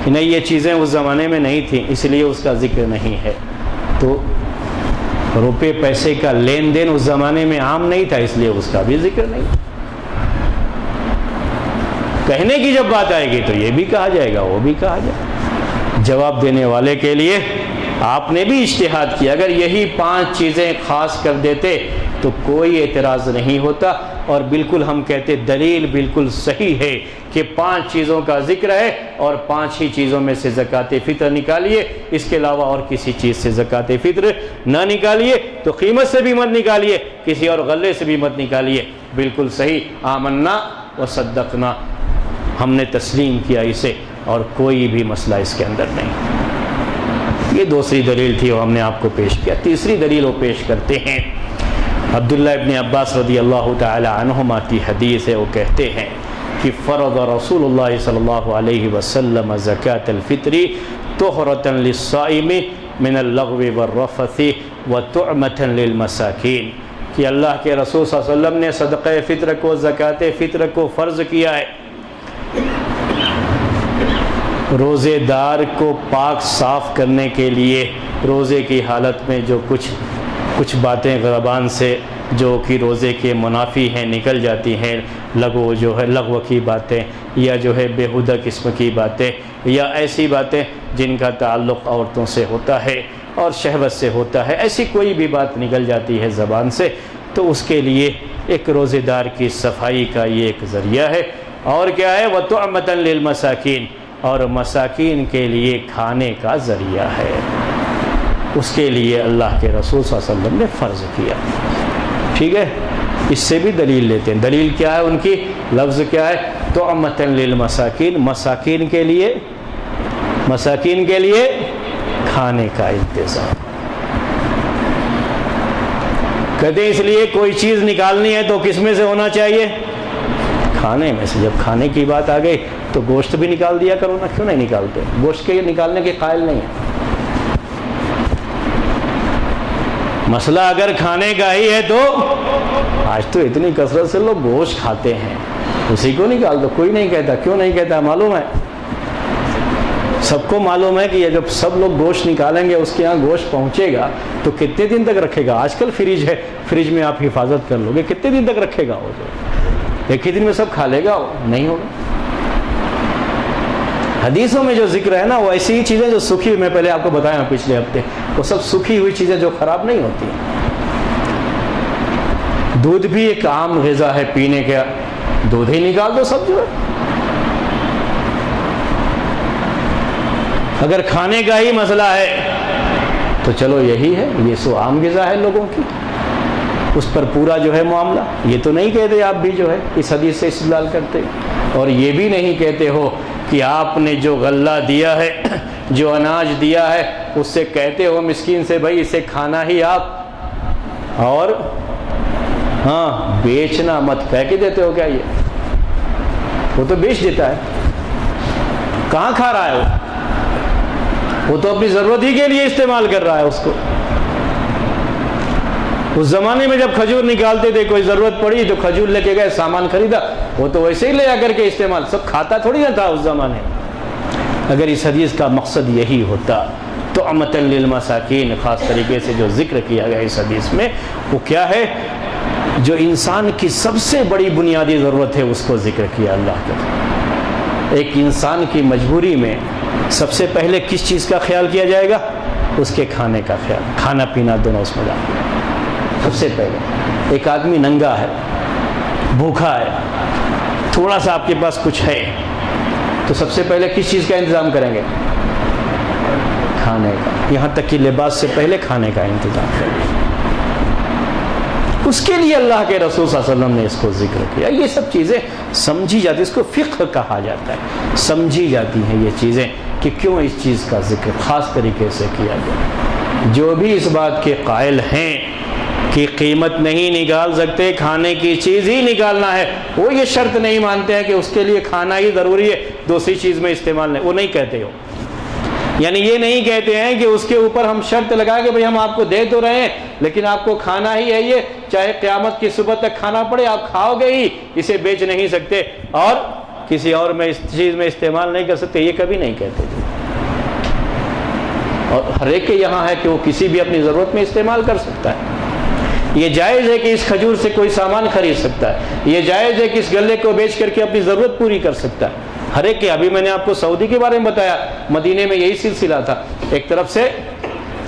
کہ نہیں، یہ چیزیں اس زمانے میں نہیں تھیں اس لیے اس کا ذکر نہیں ہے، تو روپے پیسے کا لین دین اس زمانے میں عام نہیں تھا، اس لیے اس کا بھی ذکر نہیں۔ کہنے کی جب بات آئے گی تو یہ بھی کہا جائے گا، وہ بھی کہا جائے گا۔ جواب دینے والے کے لیے آپ نے بھی اجتہاد کیا، اگر یہی 5 چیزیں خاص کر دیتے تو کوئی اعتراض نہیں ہوتا، اور بالکل ہم کہتے دلیل بالکل صحیح ہے کہ 5 چیزوں کا ذکر ہے اور 5 ہی چیزوں میں سے زکوٰۃ فطر نکالیے، اس کے علاوہ اور کسی چیز سے زکوٰۃ فطر نہ نکالیے، تو قیمت سے بھی مت نکالیے، کسی اور غلے سے بھی مت نکالیے، بالکل صحیح۔ آمنا و صدقنا، ہم نے تسلیم کیا اسے، اور کوئی بھی مسئلہ اس کے اندر نہیں۔ یہ دوسری دلیل تھی، وہ ہم نے آپ کو پیش کیا۔ تیسری دلیل وہ پیش کرتے ہیں، عبداللہ ابن عباس رضی اللہ تعالی عنہما کی حدیث ہے، وہ کہتے ہیں کہ فرض رسول اللہ صلی اللہ علیہ وسلم زکاة الفطر طہرة للصائم من اللغو والرفث وطعمة للمساکین، کہ اللہ کے رسول صلی اللہ علیہ وسلم نے صدقہ فطر کو، زکاة فطر کو فرض کیا ہے روزے دار کو پاک صاف کرنے کے لیے، روزے کی حالت میں جو کچھ باتیں زبان سے جو کہ روزے کے منافی ہیں نکل جاتی ہیں، لغو کی باتیں، یا جو ہے بیہودہ قسم کی باتیں، یا ایسی باتیں جن کا تعلق عورتوں سے ہوتا ہے اور شہوت سے ہوتا ہے، ایسی کوئی بھی بات نکل جاتی ہے زبان سے، تو اس کے لیے ایک روزے دار کی صفائی کا یہ ایک ذریعہ ہے۔ اور کیا ہے، وَطُعْمَةً لِلْمَسَاکِينَ، اور مساکین کے لیے کھانے کا ذریعہ ہے، اس کے لیے اللہ کے رسول صلی اللہ علیہ وسلم نے فرض کیا۔ ٹھیک ہے، اس سے بھی دلیل لیتے ہیں۔ دلیل کیا ہے ان کی؟ لفظ کیا ہے؟ طعمۃ للمساکین، مساکین کے لیے کھانے کا انتظام۔ کہتے ہیں اس لیے کوئی چیز نکالنی ہے تو کس میں سے ہونا چاہیے؟ کھانے میں سے۔ جب کھانے کی بات آ گئی تو گوشت بھی نکال دیا کرو نا، کیوں نہیں نکالتے؟ گوشت کے نکالنے کے قائل نہیں ہے۔ مسئلہ اگر کھانے کا ہی ہے تو آج تو اتنی کثرت سے لوگ گوشت کھاتے ہیں، اسی کو نکال دو، کوئی نہیں کہتا۔ کیوں نہیں کہتا؟ معلوم ہے، سب کو معلوم ہے کہ جب سب لوگ گوشت نکالیں گے، اس کے یہاں گوشت پہنچے گا تو کتنے دن تک رکھے گا؟ آج کل فریج ہے، فریج میں آپ حفاظت کر لو گے، کتنے دن تک رکھے گا وہ؟ ایک ہی دن میں سب کھا لے گا؟ نہیں ہوگا۔ حدیثوں میں جو ذکر ہے نا وہ ایسی ہی چیزیں جو سوکھی ہوئی، میں پہلے آپ کو بتایا پچھلے ہفتے، وہ سب سوکھی ہوئی چیزیں جو خراب نہیں ہوتی ہیں۔ دودھ بھی ایک عام غذا ہے پینے کا، دودھ ہی نکال دو سب جو ہے۔ اگر کھانے کا ہی مسئلہ ہے تو چلو یہی ہے، یہ سو عام غذا ہے لوگوں کی، اس پر پورا جو ہے معاملہ۔ یہ تو نہیں کہتے آپ بھی جو ہے اس حدیث سے استدلال کرتے، اور یہ بھی نہیں کہتے ہو کہ آپ نے جو غلہ دیا ہے، جو اناج دیا ہے، اس سے کہتے ہو مسکین سے بھائی اسے کھانا ہی آپ، اور ہاں بیچنا مت، پھینک دیتے ہو کیا؟ یہ وہ تو بیچ دیتا ہے، کہاں کھا رہا ہے وہ تو اپنی ضرورت ہی کے لیے استعمال کر رہا ہے اس کو۔ اس زمانے میں جب کھجور نکالتے تھے، کوئی ضرورت پڑی تو کھجور لے کے گئے، سامان خریدا، وہ تو ویسے ہی لے جا کر کے استعمال، سب کھاتا تھوڑی نہ تھا اس زمانے میں۔ اگر اس حدیث کا مقصد یہی ہوتا تو طعمۃ للمساکین، خاص طریقے سے جو ذکر کیا گیا اس حدیث میں، وہ کیا ہے؟ جو انسان کی سب سے بڑی بنیادی ضرورت ہے اس کو ذکر کیا اللہ کے۔ ایک انسان کی مجبوری میں سب سے پہلے کس چیز کا خیال کیا جائے گا؟ اس کے کھانے کا خیال، کھانا پینا دونوں اس میں داخل ہے۔ سب سے پہلے ایک آدمی ننگا ہے، بھوکا ہے، تھوڑا سا آپ کے پاس کچھ ہے، تو سب سے پہلے کس چیز کا انتظام کریں گے؟ کھانے کا، یہاں تک کہ لباس سے پہلے کھانے کا انتظام کریں گے۔ اس کے لیے اللہ کے رسول صلی اللہ علیہ وسلم نے اس کو ذکر کیا۔ یہ سب چیزیں سمجھی جاتی، اس کو فقہ کہا جاتا ہے، سمجھی جاتی ہیں یہ چیزیں کہ کیوں اس چیز کا ذکر خاص طریقے سے کیا گیا۔ جو بھی اس بات کے قائل ہیں کہ قیمت نہیں نکال سکتے، کھانے کی چیز ہی نکالنا ہے، وہ یہ شرط نہیں مانتے ہیں کہ اس کے لیے کھانا ہی ضروری ہے، دوسری چیز میں استعمال نہیں، وہ نہیں کہتے ہو۔ یعنی یہ نہیں کہتے ہیں کہ اس کے اوپر ہم شرط لگا کہ بھئی ہم آپ کو دے تو رہے ہیں لیکن آپ کو کھانا ہی ہے، یہ چاہے قیامت کی صبح تک کھانا پڑے آپ کھاؤ گے ہی، اسے بیچ نہیں سکتے اور کسی اور میں اس چیز میں استعمال نہیں کر سکتے، یہ کبھی نہیں کہتے۔ اور ہر ایک کے یہاں ہے کہ وہ کسی بھی اپنی ضرورت میں استعمال کر سکتا ہے۔ یہ جائز ہے کہ اس کھجور سے کوئی سامان خرید سکتا ہے، یہ جائز ہے کہ اس غلے کو بیچ کر کے اپنی ضرورت پوری کر سکتا ہے، ہر ایک کے۔ ابھی میں نے آپ کو سعودی کے بارے میں بتایا، مدینے میں یہی سلسلہ تھا، ایک طرف سے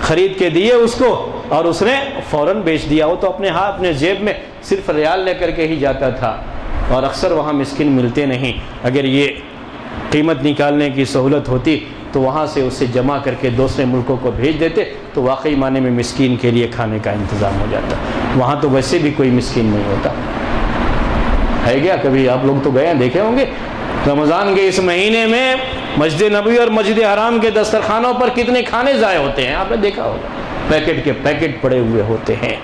خرید کے دیے اس کو اور اس نے فوراً بیچ دیا۔ وہ تو اپنے جیب میں صرف ریال لے کر کے ہی جاتا تھا، اور اکثر وہاں مسکین ملتے نہیں۔ اگر یہ قیمت نکالنے کی سہولت ہوتی تو وہاں سے اسے جمع کر کے دوسرے ملکوں کو بھیج دیتے تو واقعی معنی میں مسکین کے لیے کھانے کا انتظام ہو جاتا۔ وہاں تو ویسے بھی کوئی مسکین نہیں ہوتا ہے کیا؟ کبھی آپ لوگ تو گئے ہیں، دیکھے ہوں گے رمضان کے اس مہینے میں مسجد نبوی اور مسجد حرام کے دسترخوانوں پر کتنے کھانے ضائع ہوتے ہیں، آپ نے دیکھا ہوگا، پیکٹ کے پیکٹ پڑے ہوئے ہوتے ہیں۔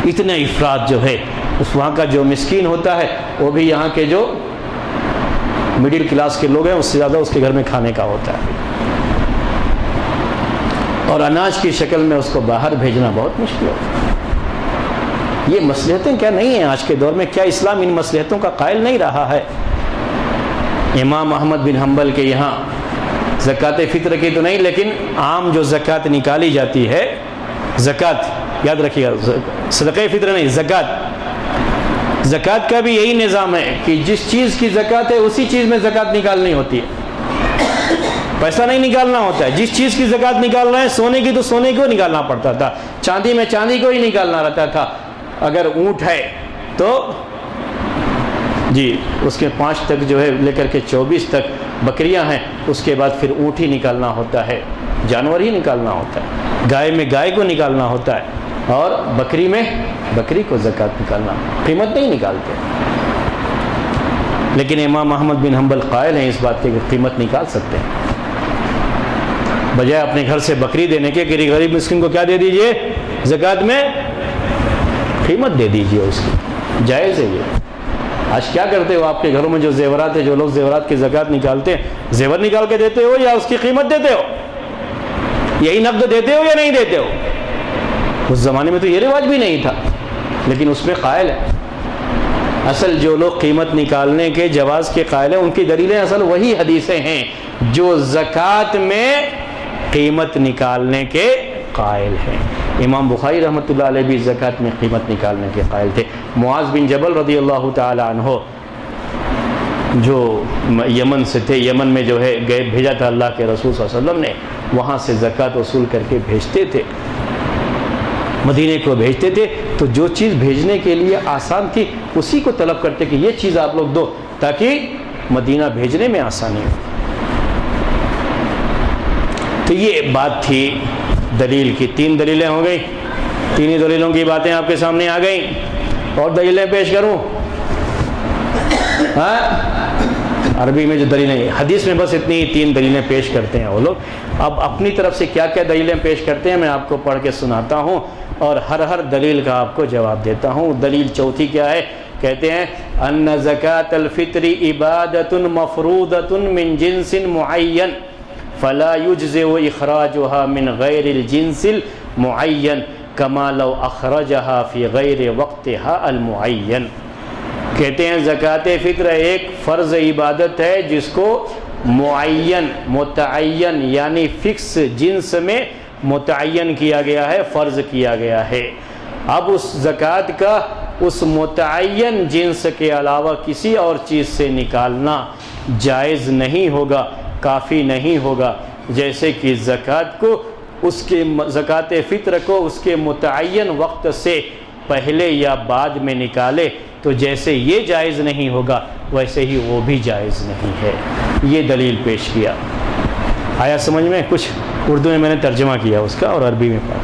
اتنا افراط جو ہے، اس وہاں کا جو مسکین ہوتا ہے وہ بھی یہاں کے جو مڈل کلاس کے لوگ ہیں اس سے زیادہ اس کے گھر میں کھانے کا ہوتا ہے، اور اناج کی شکل میں اس کو باہر بھیجنا بہت مشکل ہوتا ہے۔ یہ مصلحتیں کیا نہیں ہیں آج کے دور میں؟ کیا اسلام ان مصلحتوں کا قائل نہیں رہا ہے؟ امام احمد بن حنبل کے یہاں زکوٰۃ فطر کی تو نہیں، لیکن عام جو زکوٰۃ نکالی جاتی ہے، زکوٰۃ یاد رکھیے گا، صدقہ فطر نہیں، زکوٰۃ کا بھی یہی نظام ہے کہ جس چیز کی زکوٰۃ ہے اسی چیز میں زکوٰۃ نکالنی ہوتی ہے، پیسہ نہیں نکالنا ہوتا ہے۔ جس چیز کی زکوٰۃ نکالنا ہے، سونے کی تو سونے کو نکالنا پڑتا تھا، چاندی میں چاندی کو ہی نکالنا رہتا تھا۔ اگر اونٹ ہے تو جی اس کے 5 تک جو ہے لے کر کے 24 تک بکریاں ہیں، اس کے بعد پھر اونٹ ہی نکالنا ہوتا ہے، جانور ہی نکالنا ہوتا ہے۔ گائے میں گائے کو نکالنا ہوتا ہے، اور بکری میں بکری کو زکوٰۃ نکالنا، قیمت نہیں نکالتے۔ لیکن امام احمد بن حنبل قائل ہیں اس بات کے کہ قیمت نکال سکتے ہیں، بجائے اپنے گھر سے بکری دینے کے کہ غریب مسکین کو کیا دے دیجئے؟ زکوٰۃ میں قیمت دے دیجئے اس کی، جائز ہے یہ۔ آج کیا کرتے ہو آپ کے گھروں میں جو زیورات ہے، جو لوگ زیورات کی زکوٰۃ نکالتے ہیں، زیور نکال کے دیتے ہو یا اس کی قیمت دیتے ہو؟ یہی نقد دیتے ہو یا نہیں دیتے ہو؟ اس زمانے میں تو یہ رواج بھی نہیں تھا، لیکن اس میں قائل ہے۔ اصل جو لوگ قیمت نکالنے کے جواز کے قائل ہیں، ان کی دلیلیں اصل وہی حدیثیں ہیں جو زکوٰۃ میں قیمت نکالنے کے قائل ہیں۔ امام بخاری رحمۃ اللہ علیہ بھی زکوٰۃ میں قیمت نکالنے کے قائل تھے۔ معاذ بن جبل رضی اللہ تعالی عنہ جو یمن سے تھے، یمن میں جو ہے گئے بھیجا تھا اللہ کے رسول صلی اللہ علیہ وسلم نے، وہاں سے زکوٰۃ وصول کر کے بھیجتے تھے، مدینے کو بھیجتے تھے، تو جو چیز بھیجنے کے لیے آسان تھی اسی کو طلب کرتے کہ یہ چیز آپ لوگ دو تاکہ مدینہ بھیجنے میں آسانی ہو۔ تو یہ بات تھی دلیل کی۔ 3 دلیلیں ہو گئی، تینوں دلیلوں کی باتیں آپ کے سامنے آ گئیں۔ اور دلیلیں پیش کروں؟ ہاں، عربی میں جو دلیلیں، حدیث میں بس اتنی 3 دلیلیں پیش کرتے ہیں وہ لوگ۔ اب اپنی طرف سے کیا کیا دلیلیں پیش کرتے ہیں میں آپ کو پڑھ کے سناتا ہوں، اور ہر دلیل کا آپ کو جواب دیتا ہوں۔ دلیل چوتھی کیا ہے؟ کہتے ہیں ان زکاۃ الفطر عبادۃ مفروضۃ من جنس معین فلا یجزئ اخراجها من غیر الجنس المعین کما لو اخرجها فی غیر وقتها المعین۔ کہتے ہیں زکوٰۃ فطر ایک فرض عبادت ہے جس کو معین، متعین یعنی فکس جنس میں متعین کیا گیا ہے، فرض کیا گیا ہے۔ اب اس زکوٰۃ کا اس متعین جنس کے علاوہ کسی اور چیز سے نکالنا جائز نہیں ہوگا، کافی نہیں ہوگا۔ جیسے کہ زکوٰۃ کو اس کے زکوٰۃ فطر کو اس کے متعین وقت سے پہلے یا بعد میں نکالے تو جیسے یہ جائز نہیں ہوگا ویسے ہی وہ بھی جائز نہیں ہے۔ یہ دلیل پیش کیا۔ آیا سمجھ میں؟ کچھ اردو میں نے ترجمہ کیا اس کا اور عربی میں پڑھا۔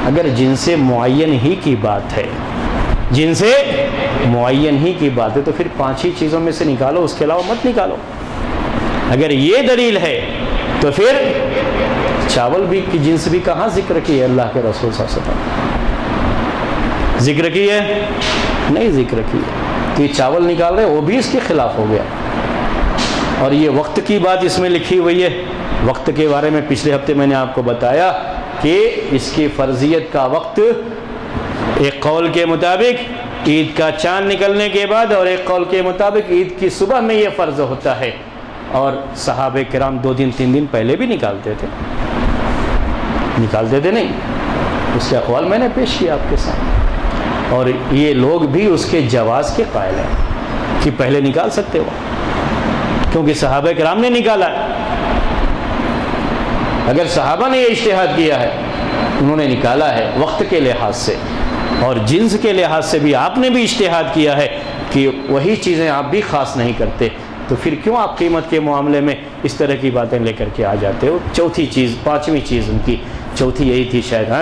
اگر جنس معین ہی کی بات ہے، جنس معین ہی کی بات ہے تو پھر 5 ہی چیزوں میں سے نکالو، اس کے علاوہ مت نکالو۔ اگر یہ دلیل ہے تو پھر چاول بھی کی جنس بھی کہاں ذکر کی ہے اللہ کے رسول صلی اللہ علیہ وسلم؟ ذکر کی ہے؟ نہیں ذکر کی ہے۔ تو یہ چاول نکال رہے وہ بھی اس کے خلاف ہو گیا۔ اور یہ وقت کی بات اس میں لکھی ہوئی ہے۔ وقت کے بارے میں پچھلے ہفتے میں نے آپ کو بتایا کہ اس کی فرضیت کا وقت ایک قول کے مطابق عید کا چاند نکلنے کے بعد، اور ایک قول کے مطابق عید کی صبح میں یہ فرض ہوتا ہے، اور صحابہ کرام 2 دن 3 دن پہلے بھی نکالتے تھے نہیں؟ اس کے اقوال میں نے پیش کیا آپ کے سامنے، اور یہ لوگ بھی اس کے جواز کے قائل ہیں کہ پہلے نکال سکتے ہو، کیونکہ صحابہ کرام نے نکالا ہے۔ اگر صحابہ نے یہ اجتہاد کیا ہے، انہوں نے نکالا ہے وقت کے لحاظ سے، اور جنس کے لحاظ سے بھی آپ نے بھی اجتہاد کیا ہے کہ وہی چیزیں آپ بھی خاص نہیں کرتے، تو پھر کیوں آپ قیمت کے معاملے میں اس طرح کی باتیں لے کر کے آ جاتے ہو؟ چوتھی چیز، 5ویں چیز ان کی چوتھی یہی تھی شاید،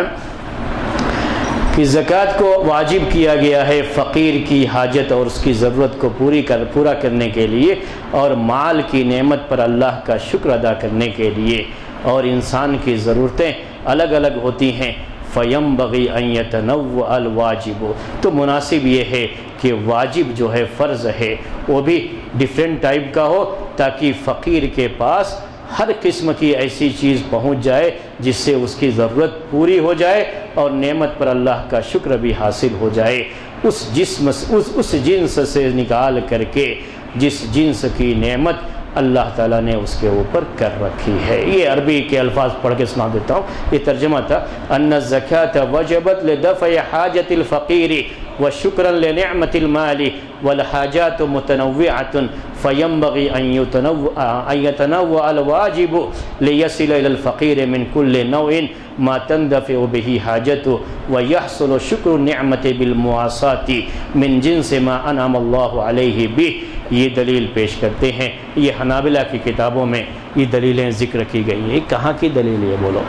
کہ زکوٰۃ کو واجب کیا گیا ہے فقیر کی حاجت اور اس کی ضرورت کو پورا کرنے کے لیے، اور مال کی نعمت پر اللہ کا شکر ادا کرنے کے لیے، اور انسان کی ضرورتیں الگ الگ ہوتی ہیں۔ فَيَنبَغِي أَن يَتَنَوَّعَ الْوَاجِبُ، تو مناسب یہ ہے کہ واجب جو ہے، فرض ہے، وہ بھی ڈیفرنٹ ٹائپ کا ہو، تاکہ فقیر کے پاس ہر قسم کی ایسی چیز پہنچ جائے جس سے اس کی ضرورت پوری ہو جائے اور نعمت پر اللہ کا شکر بھی حاصل ہو جائے۔ اس جنس سے نکال کر کے جس جنس کی نعمت اللہ تعالیٰ نے اس کے اوپر کر رکھی ہے۔ یہ عربی کے الفاظ پڑھ کے سنا دیتا ہوں، یہ ترجمہ تھا۔ ان الزکاۃ وجبت لدفع حاجت الفقیر وشکرا لنعمت المال والحاجات متنوعۃ فینبغی ان یتنوع الواجب لیصل الی الفقیر من کل نوع ما تندفع به حاجته ويحصل شکر النعمت بالمواساة من جنس ما انعم اللہ علیہ به۔ یہ دلیل پیش کرتے ہیں، یہ حنابلہ کی کتابوں میں یہ دلیلیں ذکر کی گئی ہیں۔ کہاں کی دلیل ہے بولو؟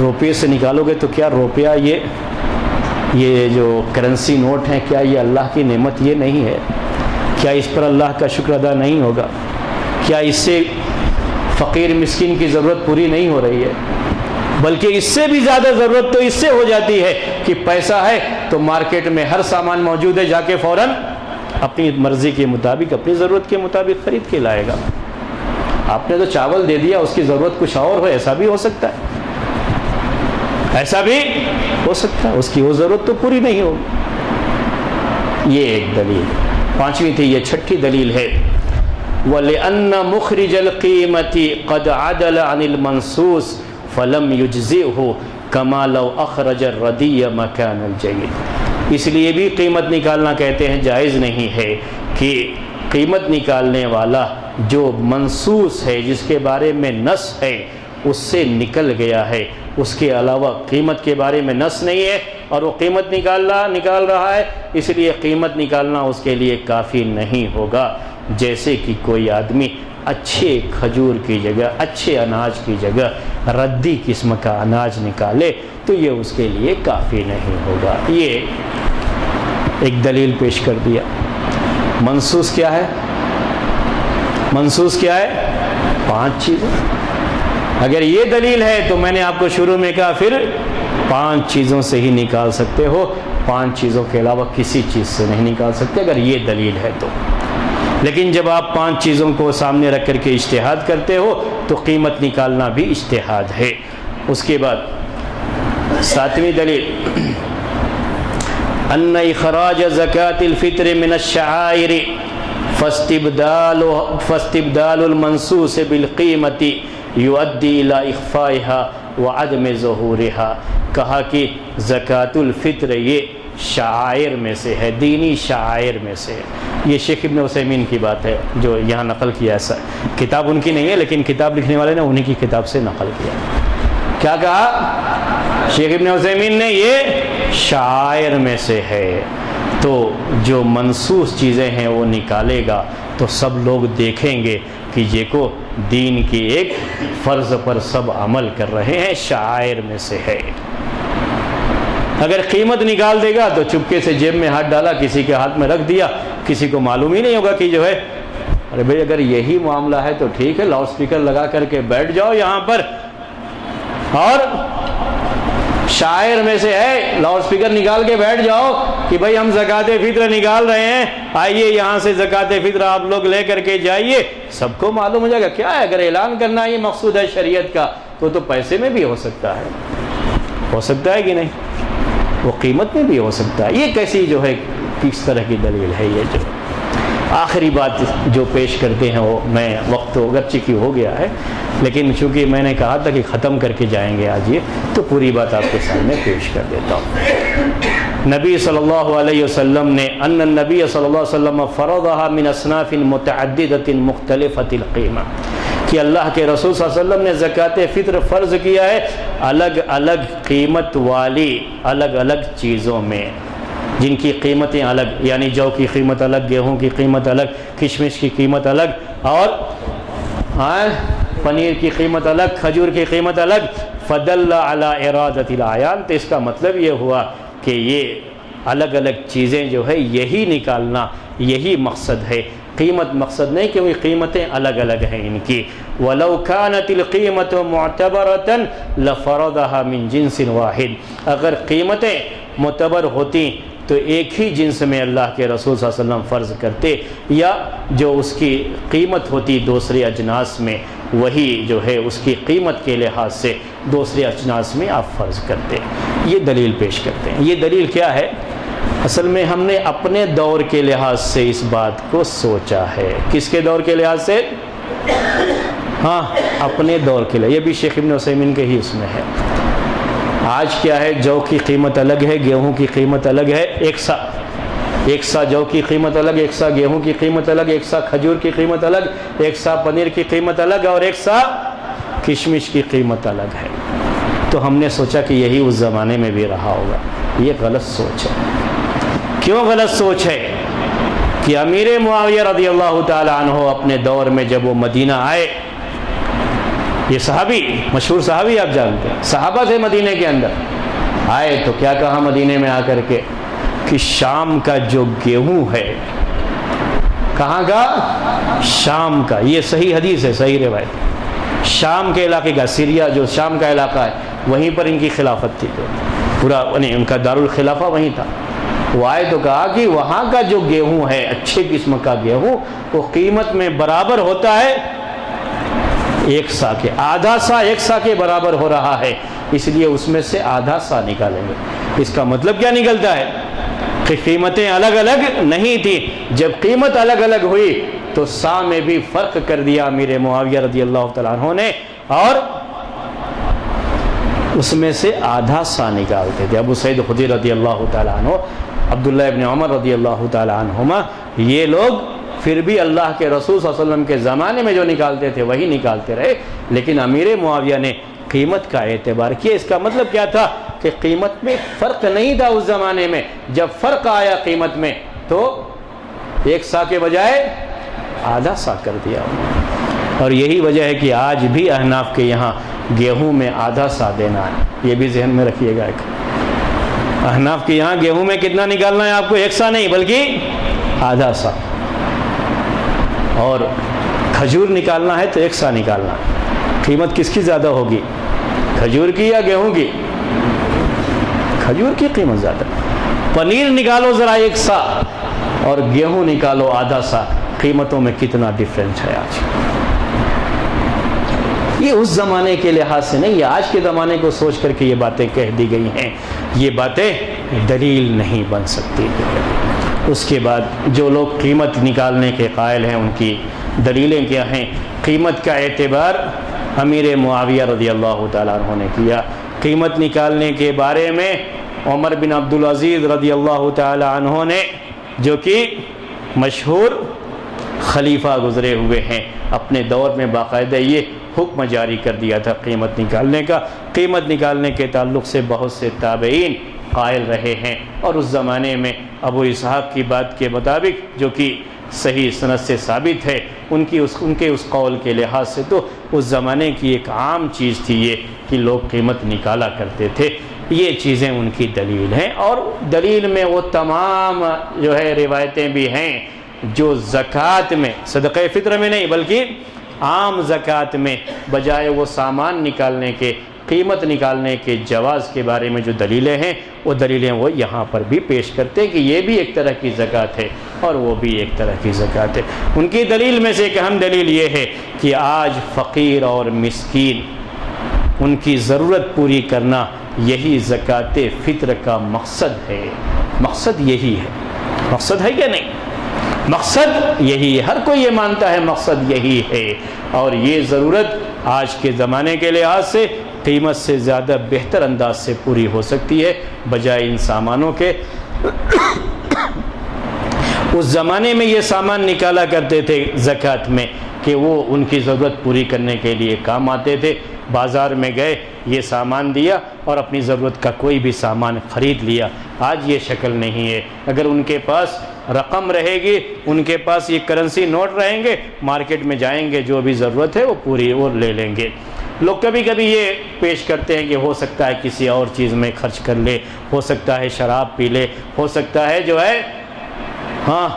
روپے سے نکالو گے تو کیا روپیہ یہ جو کرنسی نوٹ ہیں، کیا یہ اللہ کی نعمت یہ نہیں ہے؟ کیا اس پر اللہ کا شکر ادا نہیں ہوگا؟ کیا اس سے فقیر مسکین کی ضرورت پوری نہیں ہو رہی ہے؟ بلکہ اس سے بھی زیادہ ضرورت تو اس سے ہو جاتی ہے کہ پیسہ ہے تو مارکیٹ میں ہر سامان موجود ہے، جا کے فوراً اپنی مرضی کے مطابق، اپنی ضرورت کے مطابق خرید کے لائے گا۔ آپ نے تو چاول دے دیا، اس کی ضرورت کچھ اور ہو، ایسا بھی ہو سکتا ہے، ایسا بھی ہو سکتا ہے، اس کی وہ ضرورت تو پوری نہیں ہوگی۔ یہ ایک دلیل، 5ویں تھی۔ یہ 6ٹھی دلیل ہے وَلِأَنَّ مُخْرِجَ الْقِيمَةِ قَدْ عَدَلَ عَنِ الْمَنْصُوصِ فلم یجزئہ کما لو اخرج الردی مکان الجید۔ اس لیے بھی قیمت نکالنا کہتے ہیں جائز نہیں ہے کہ قیمت نکالنے والا جو منصوص ہے، جس کے بارے میں نص ہے، اس سے نکل گیا ہے، اس کے علاوہ قیمت کے بارے میں نص نہیں ہے اور وہ قیمت نکال رہا ہے، اس لیے قیمت نکالنا اس کے لیے کافی نہیں ہوگا۔ جیسے کہ کوئی آدمی اچھے کھجور کی جگہ، اچھے اناج کی جگہ ردی قسم کا اناج نکالے تو یہ اس کے لیے کافی نہیں ہوگا۔ یہ ایک دلیل پیش کر دیا۔ منصوص کیا ہے؟ منصوص کیا ہے؟ 5 چیزیں۔ اگر یہ دلیل ہے تو میں نے آپ کو شروع میں کہا پھر 5 چیزوں سے ہی نکال سکتے ہو، 5 چیزوں کے علاوہ کسی چیز سے نہیں نکال سکتے اگر یہ دلیل ہے تو۔ لیکن جب آپ 5 چیزوں کو سامنے رکھ کر کے اجتہاد کرتے ہو تو قیمت نکالنا بھی اجتہاد ہے۔ اس کے بعد 7ویں دلیل، ان اخراج زکاة الفطر من الشعائر فاستبدال المنصوص بالقیمت یؤدی الی اخفائها وعدم ظہورها۔ کہا کہ زکاة الفطر یہ شعائر میں سے ہے، دینی شعائر میں سے ہے۔ یہ شیخ ابن عثیمین کی بات ہے جو یہاں نقل کیا ہے، کتاب ان کی نہیں ہے لیکن کتاب لکھنے والے نے انہی کی کتاب سے نقل کیا۔ کیا کہا شیخ ابن عثیمین نے؟ یہ شعائر میں سے ہے، تو جو منصوص چیزیں ہیں وہ نکالے گا تو سب لوگ دیکھیں گے کہ یہ کو دین کی ایک فرض پر سب عمل کر رہے ہیں، شعائر میں سے ہے۔ اگر قیمت نکال دے گا تو چپکے سے جیب میں ہاتھ ڈالا، کسی کے ہاتھ میں رکھ دیا، کسی کو معلوم ہی نہیں ہوگا کہ جو ہے ارے بھئی اگر یہی معاملہ ہے تو ٹھیک ہے، لاؤڈ سپیکر لگا کر کے بیٹھ جاؤ یہاں پر، اور شاعر میں سے ہے لاؤڈ سپیکر نکال کے بیٹھ جاؤ کہ بھئی ہم زکوٰۃ فطر نکال رہے ہیں، آئیے یہاں سے زکوٰۃ فطر آپ لوگ لے کر کے جائیے، سب کو معلوم ہو جائے گا۔ کیا ہے، اگر اعلان کرنا یہ مقصود ہے شریعت کا تو پیسے میں بھی ہو سکتا ہے کہ نہیں، وہ قیمت میں بھی ہو سکتا ہے۔ یہ کیسی جو ہے کس طرح کی دلیل ہے؟ یہ جو آخری بات جو پیش کرتے ہیں وہ میں وقت اگرچہ کی ہو گیا ہے لیکن چونکہ میں نے کہا تھا کہ ختم کر کے جائیں گے آج یہ، تو پوری بات آپ کے سامنے پیش کر دیتا ہوں۔ نبی صلی اللہ علیہ وسلم نے ان النبی صلی اللہ علیہ وسلم فرضها من اصناف متعددۃ مختلفۃ القیمہ، کہ اللہ کے رسول صلی اللہ علیہ وسلم نے زکوٰۃ فطر فرض کیا ہے الگ الگ قیمت والی الگ الگ چیزوں میں، جن کی قیمتیں الگ، یعنی جو کی قیمت الگ، گیہوں کی قیمت الگ، کشمش کی قیمت الگ، اور پنیر کی قیمت الگ، کھجور کی قیمت الگ۔ فدل علی ارادۃ الاعیان، تو اس کا مطلب یہ ہوا کہ یہ الگ الگ چیزیں جو ہے یہی نکالنا، یہی مقصد ہے، قیمت مقصد نہیں کہ وہ قیمتیں الگ الگ ہیں ان کی۔ وَلَوْ كَانَتِ الْقِيمَةُ مُعْتَبَرَةً لَفَرَضَهَا مِنْ جِنْسٍ وَاحِدٍ، اگر قیمتیں معتبر ہوتی تو ایک ہی جنس میں اللہ کے رسول صلی اللہ علیہ وسلم فرض کرتے، یا جو اس کی قیمت ہوتی دوسرے اجناس میں وہی جو ہے اس کی قیمت کے لحاظ سے دوسرے اجناس میں آپ فرض کرتے۔ یہ دلیل پیش کرتے ہیں۔ یہ دلیل کیا ہے؟ اصل میں ہم نے اپنے دور کے لحاظ سے اس بات کو سوچا ہے۔ کس کے دور کے لحاظ سے؟ ہاں، اپنے دور کے لحاظ، یہ بھی شیخ ابن عثیمین کے ہی اس میں ہے۔ آج کیا ہے، جو کی قیمت الگ ہے، گیہوں کی قیمت الگ ہے، ایک سا جو کی قیمت الگ، ایک سا گیہوں کی قیمت الگ، ایک سا کھجور کی قیمت الگ، ایک سا پنیر کی قیمت الگ، اور ایک سا کشمش کی قیمت الگ ہے۔ تو ہم نے سوچا کہ یہی اس زمانے میں بھی رہا ہوگا۔ یہ غلط سوچ ہے۔ کیوں غلط سوچ ہے؟ کہ امیر معاویہ رضی اللہ تعالی عنہ اپنے دور میں جب وہ مدینہ آئے، یہ صحابی، مشہور صحابی آپ جانتے ہیں، صحابہ تھے مدینہ کے اندر، آئے تو کیا کہا مدینہ میں آ کر کے کہ شام کا جو گیہوں ہے، کہاں کا؟ شام کا۔ یہ صحیح حدیث ہے، صحیح روایت۔ شام کے علاقے کا، سیریا جو شام کا علاقہ ہے، وہیں پر ان کی خلافت تھی، جو پورا ان کا دارالخلافہ وہیں تھا۔ وہ آئے تو کہا کہ وہاں کا جو گیہوں ہے، اچھے قسم کا گیہوں، وہ قیمت میں برابر ہوتا ہے ایک سا کے، آدھا سا ایک سا کے برابر ہو رہا ہے، اس لیے اس میں سے آدھا سا نکالیں گے۔ اس کا مطلب کیا نکلتا ہے کہ قیمتیں الگ الگ نہیں تھی۔ جب قیمت الگ الگ ہوئی تو سا میں بھی فرق کر دیا امیر معاویہ رضی اللہ تعالیٰ عنہ نے، اور اس میں سے آدھا سا نکالتے تھے۔ ابو سعید خدری رضی اللہ تعالیٰ عنہ، عبداللہ ابن عمر رضی اللہ تعالیٰ عنہما، یہ لوگ پھر بھی اللہ کے رسول صلی اللہ علیہ وسلم کے زمانے میں جو نکالتے تھے وہی نکالتے رہے، لیکن امیر معاویہ نے قیمت کا اعتبار کیا۔ اس کا مطلب کیا تھا کہ قیمت میں فرق نہیں تھا اس زمانے میں، جب فرق آیا قیمت میں تو ایک سا کے بجائے آدھا سا کر دیا۔ اور یہی وجہ ہے کہ آج بھی احناف کے یہاں گیہوں میں آدھا سا دینا ہے، یہ بھی ذہن میں رکھیے گا۔ احناف کے یہاں گیہوں میں کتنا نکالنا ہے آپ کو؟ ایک سا نہیں بلکہ آدھا سا، اور کھجور نکالنا ہے تو ایک سا نکالنا ہے۔ قیمت کس کی زیادہ ہوگی، کھجور کی یا گیہوں کی؟ کھجور کی قیمت زیادہ۔ پنیر نکالو ذرا ایک سا اور گیہوں نکالو آدھا سا، قیمتوں میں کتنا ڈفرینس ہے آج۔ یہ اس زمانے کے لحاظ سے نہیں، یہ آج کے زمانے کو سوچ کر کے یہ باتیں کہہ دی گئی ہیں، یہ باتیں دلیل نہیں بن سکتی۔ اس کے بعد جو لوگ قیمت نکالنے کے قائل ہیں ان کی دلیلیں کیا ہیں؟ قیمت کا اعتبار امیر معاویہ رضی اللہ تعالیٰ عنہ نے کیا۔ قیمت نکالنے کے بارے میں عمر بن عبدالعزیز رضی اللہ تعالیٰ عنہ نے، جو کہ مشہور خلیفہ گزرے ہوئے ہیں، اپنے دور میں باقاعدہ یہ حکم جاری کر دیا تھا قیمت نکالنے کا۔ قیمت نکالنے کے تعلق سے بہت سے تابعین قائل رہے ہیں، اور اس زمانے میں ابو اسحاق کی بات کے مطابق، جو کہ صحیح سند سے ثابت ہے، ان کے اس قول کے لحاظ سے تو اس زمانے کی ایک عام چیز تھی یہ کہ لوگ قیمت نکالا کرتے تھے۔ یہ چیزیں ان کی دلیل ہیں، اور دلیل میں وہ تمام جو ہے روایتیں بھی ہیں جو زکوٰۃ میں، صدقہ فطر میں نہیں بلکہ عام زکوٰۃ میں بجائے وہ سامان نکالنے کے قیمت نکالنے کے جواز کے بارے میں جو دلیلیں ہیں، وہ دلیلیں وہ یہاں پر بھی پیش کرتے کہ یہ بھی ایک طرح کی زکوٰۃ ہے اور وہ بھی ایک طرح کی زکوٰۃ ہے۔ ان کی دلیل میں سے ایک اہم دلیل یہ ہے کہ آج فقیر اور مسکین، ان کی ضرورت پوری کرنا یہی زکوٰۃ فطر کا مقصد ہے۔ مقصد یہی ہے، مقصد ہے کہ نہیں؟ مقصد یہی ہے، ہر کوئی یہ مانتا ہے مقصد یہی ہے، اور یہ ضرورت آج کے زمانے کے لحاظ سے قیمت سے زیادہ بہتر انداز سے پوری ہو سکتی ہے بجائے ان سامانوں کے۔ اس زمانے میں یہ سامان نکالا کرتے تھے زکوٰۃ میں کہ وہ ان کی ضرورت پوری کرنے کے لیے کام آتے تھے۔ بازار میں گئے، یہ سامان دیا اور اپنی ضرورت کا کوئی بھی سامان خرید لیا۔ آج یہ شکل نہیں ہے۔ اگر ان کے پاس رقم رہے گی، ان کے پاس یہ کرنسی نوٹ رہیں گے، مارکیٹ میں جائیں گے، جو بھی ضرورت ہے وہ پوری وہ لے لیں گے۔ لوگ کبھی کبھی یہ پیش کرتے ہیں کہ ہو سکتا ہے کسی اور چیز میں خرچ کر لے، ہو سکتا ہے شراب پی لے، ہو سکتا ہے جو ہے ہاں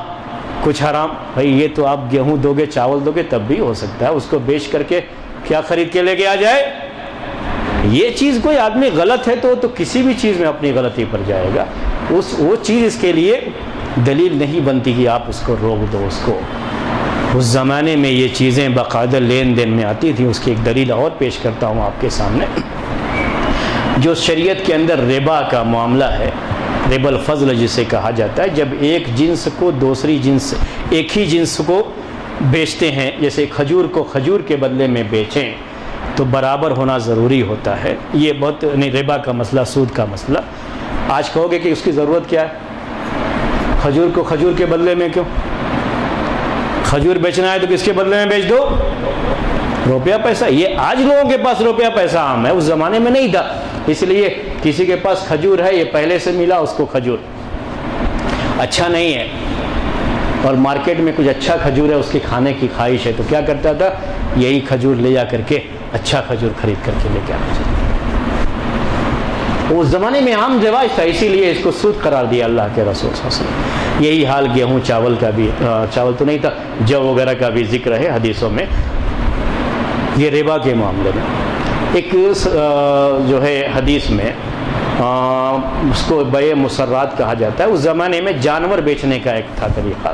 کچھ حرام۔ بھائی یہ تو آپ گیہوں دو گے، چاول دو گے تب بھی ہو سکتا ہے، اس کو بیچ کر کے کیا خرید کے لے کے آ جائے؟ یہ چیز کوئی آدمی غلط ہے تو کسی بھی چیز میں اپنی غلطی پر جائے گا، وہ چیز اس کے لیے دلیل نہیں بنتی کہ آپ اس کو روک دو اس کو۔ اس زمانے میں یہ چیزیں باقاعدہ لین دین میں آتی تھیں۔ اس کی ایک دلیل اور پیش کرتا ہوں آپ کے سامنے۔ جو شریعت کے اندر ربا کا معاملہ ہے، ربا الفضل جسے کہا جاتا ہے، جب ایک جنس کو دوسری جنس، ایک ہی جنس کو بیچتے ہیں، جیسے کھجور کو کھجور کے بدلے میں بیچیں تو برابر ہونا ضروری ہوتا ہے۔ یہ بہت ربا کا مسئلہ، سود کا مسئلہ۔ آج کہو گے کہ اس کی ضرورت کیا ہے؟ کھجور کو کھجور کے بدلے میں کیوں؟ کھجور بیچنا ہے تو کس کے بدلے میں بیچ دو؟ روپیہ پیسہ۔ یہ آج لوگوں کے پاس روپیہ پیسہ عام ہے، اس زمانے میں نہیں تھا۔ اس لیے کسی کے پاس کھجور ہے، یہ پہلے سے ملا اس کو کھجور اچھا نہیں ہے، اور مارکیٹ میں کچھ اچھا کھجور ہے، اس کی کھانے کی خواہش ہے، تو کیا کرتا تھا؟ یہی کھجور لے جا کر کے اچھا کھجور خرید کر کے لے کے آنا چاہیے۔ اس زمانے میں عام رواج تھا، اسی لیے اس کو سود قرار دیا اللہ کے رسول صلی اللہ علیہ وسلم۔ یہی حال گیہوں چاول کا بھی، چاول تو نہیں تھا، جو وغیرہ کا بھی ذکر ہے حدیثوں میں۔ یہ ربا کے معاملے میں ایک جو ہے حدیث میں اس کو بیع مسرات کہا جاتا ہے۔ اس زمانے میں جانور بیچنے کا ایک تھا طریقہ،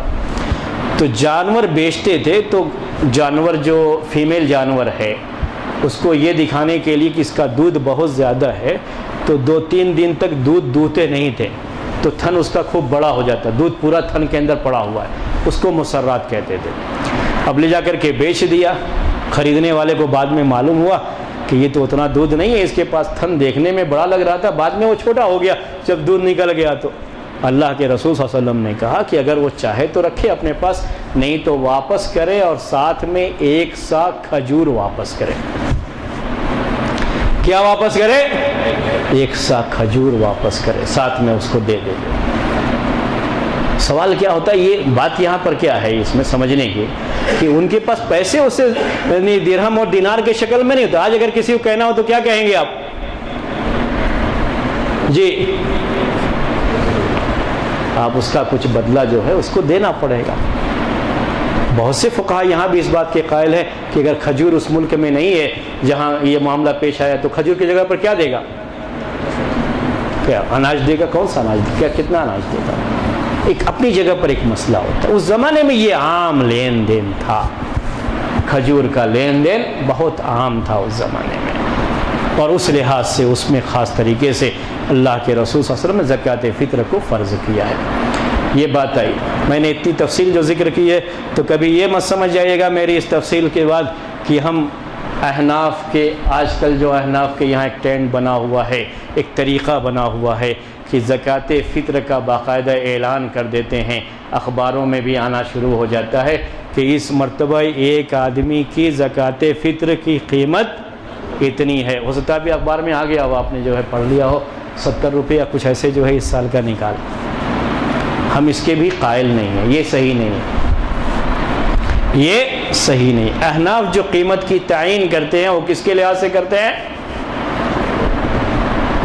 تو جانور بیچتے تھے، تو جانور جو فیمیل جانور ہے اس کو یہ دکھانے کے لیے کہ اس کا دودھ بہت زیادہ ہے، تو 2-3 دن تک دودھ دوہتے نہیں تھے، تو تھن اس کا خوب بڑا ہو جاتا، دودھ پورا تھن کے اندر پڑا ہوا ہے، اس کو مسرات کہتے تھے۔ اب لے جا کر کے بیچ دیا، خریدنے والے کو بعد میں معلوم ہوا کہ یہ تو اتنا دودھ نہیں ہے اس کے پاس، تھن دیکھنے میں بڑا لگ رہا تھا، بعد میں وہ چھوٹا ہو گیا جب دودھ نکل گیا۔ تو اللہ کے رسول صلی اللہ علیہ وسلم نے کہا کہ اگر وہ چاہے تو رکھے اپنے پاس، نہیں تو واپس کرے اور ساتھ میں 1 سا کھجور واپس کرے۔ کیا واپس کرے؟ 1 سا کھجور واپس کرے، ساتھ میں اس کو دے دے۔ سوال کیا ہوتا ہے، یہ بات یہاں پر کیا ہے اس میں سمجھنے کی، کہ ان کے پاس پیسے اسے درہم اور دینار کے شکل میں نہیں ہوتا۔ آج اگر کسی کو کہنا ہو تو کیا کہیں گے آپ؟ جی، آپ اس کا کچھ بدلہ جو ہے اس کو دینا پڑے گا۔ بہت سے فقہا یہاں بھی اس بات کے قائل ہیں کہ اگر کھجور اس ملک میں نہیں ہے جہاں یہ معاملہ پیش آیا تو کھجور کی جگہ پر کیا دے گا؟ کیا اناج دے گا؟ کون سا اناج دے گا؟ کتنا اناج دے گا؟ ایک اپنی جگہ پر ایک مسئلہ ہوتا ہے۔ اس زمانے میں یہ عام لین دین تھا، کھجور کا لین دین بہت عام تھا اس زمانے میں، اور اس لحاظ سے اس میں خاص طریقے سے اللہ کے رسول صلی اللہ علیہ وسلم نے زکوٰۃ فطر کو فرض کیا ہے۔ یہ بات آئی، میں نے اتنی تفصیل جو ذکر کی ہے تو کبھی یہ مت سمجھ جائیے گا میری اس تفصیل کے بعد کہ ہم احناف کے، آج کل جو احناف کے یہاں ایک ٹرینڈ بنا ہوا ہے، ایک طریقہ بنا ہوا ہے کہ زکوٰۃ فطر کا باقاعدہ اعلان کر دیتے ہیں، اخباروں میں بھی آنا شروع ہو جاتا ہے کہ اس مرتبہ ایک آدمی کی زکوٰۃ فطر کی قیمت اتنی ہے۔ ہو سکتا ہے بھی اخبار میں آ گیا ہو، آپ نے جو ہے پڑھ لیا ہو، 70 روپے یا کچھ ایسے جو ہے اس سال کا نکال۔ ہم اس کے بھی قائل نہیں ہیں، یہ صحیح نہیں ہے، یہ صحیح نہیں۔ احناف جو قیمت کی تعین کرتے ہیں وہ کس کے لحاظ سے کرتے ہیں؟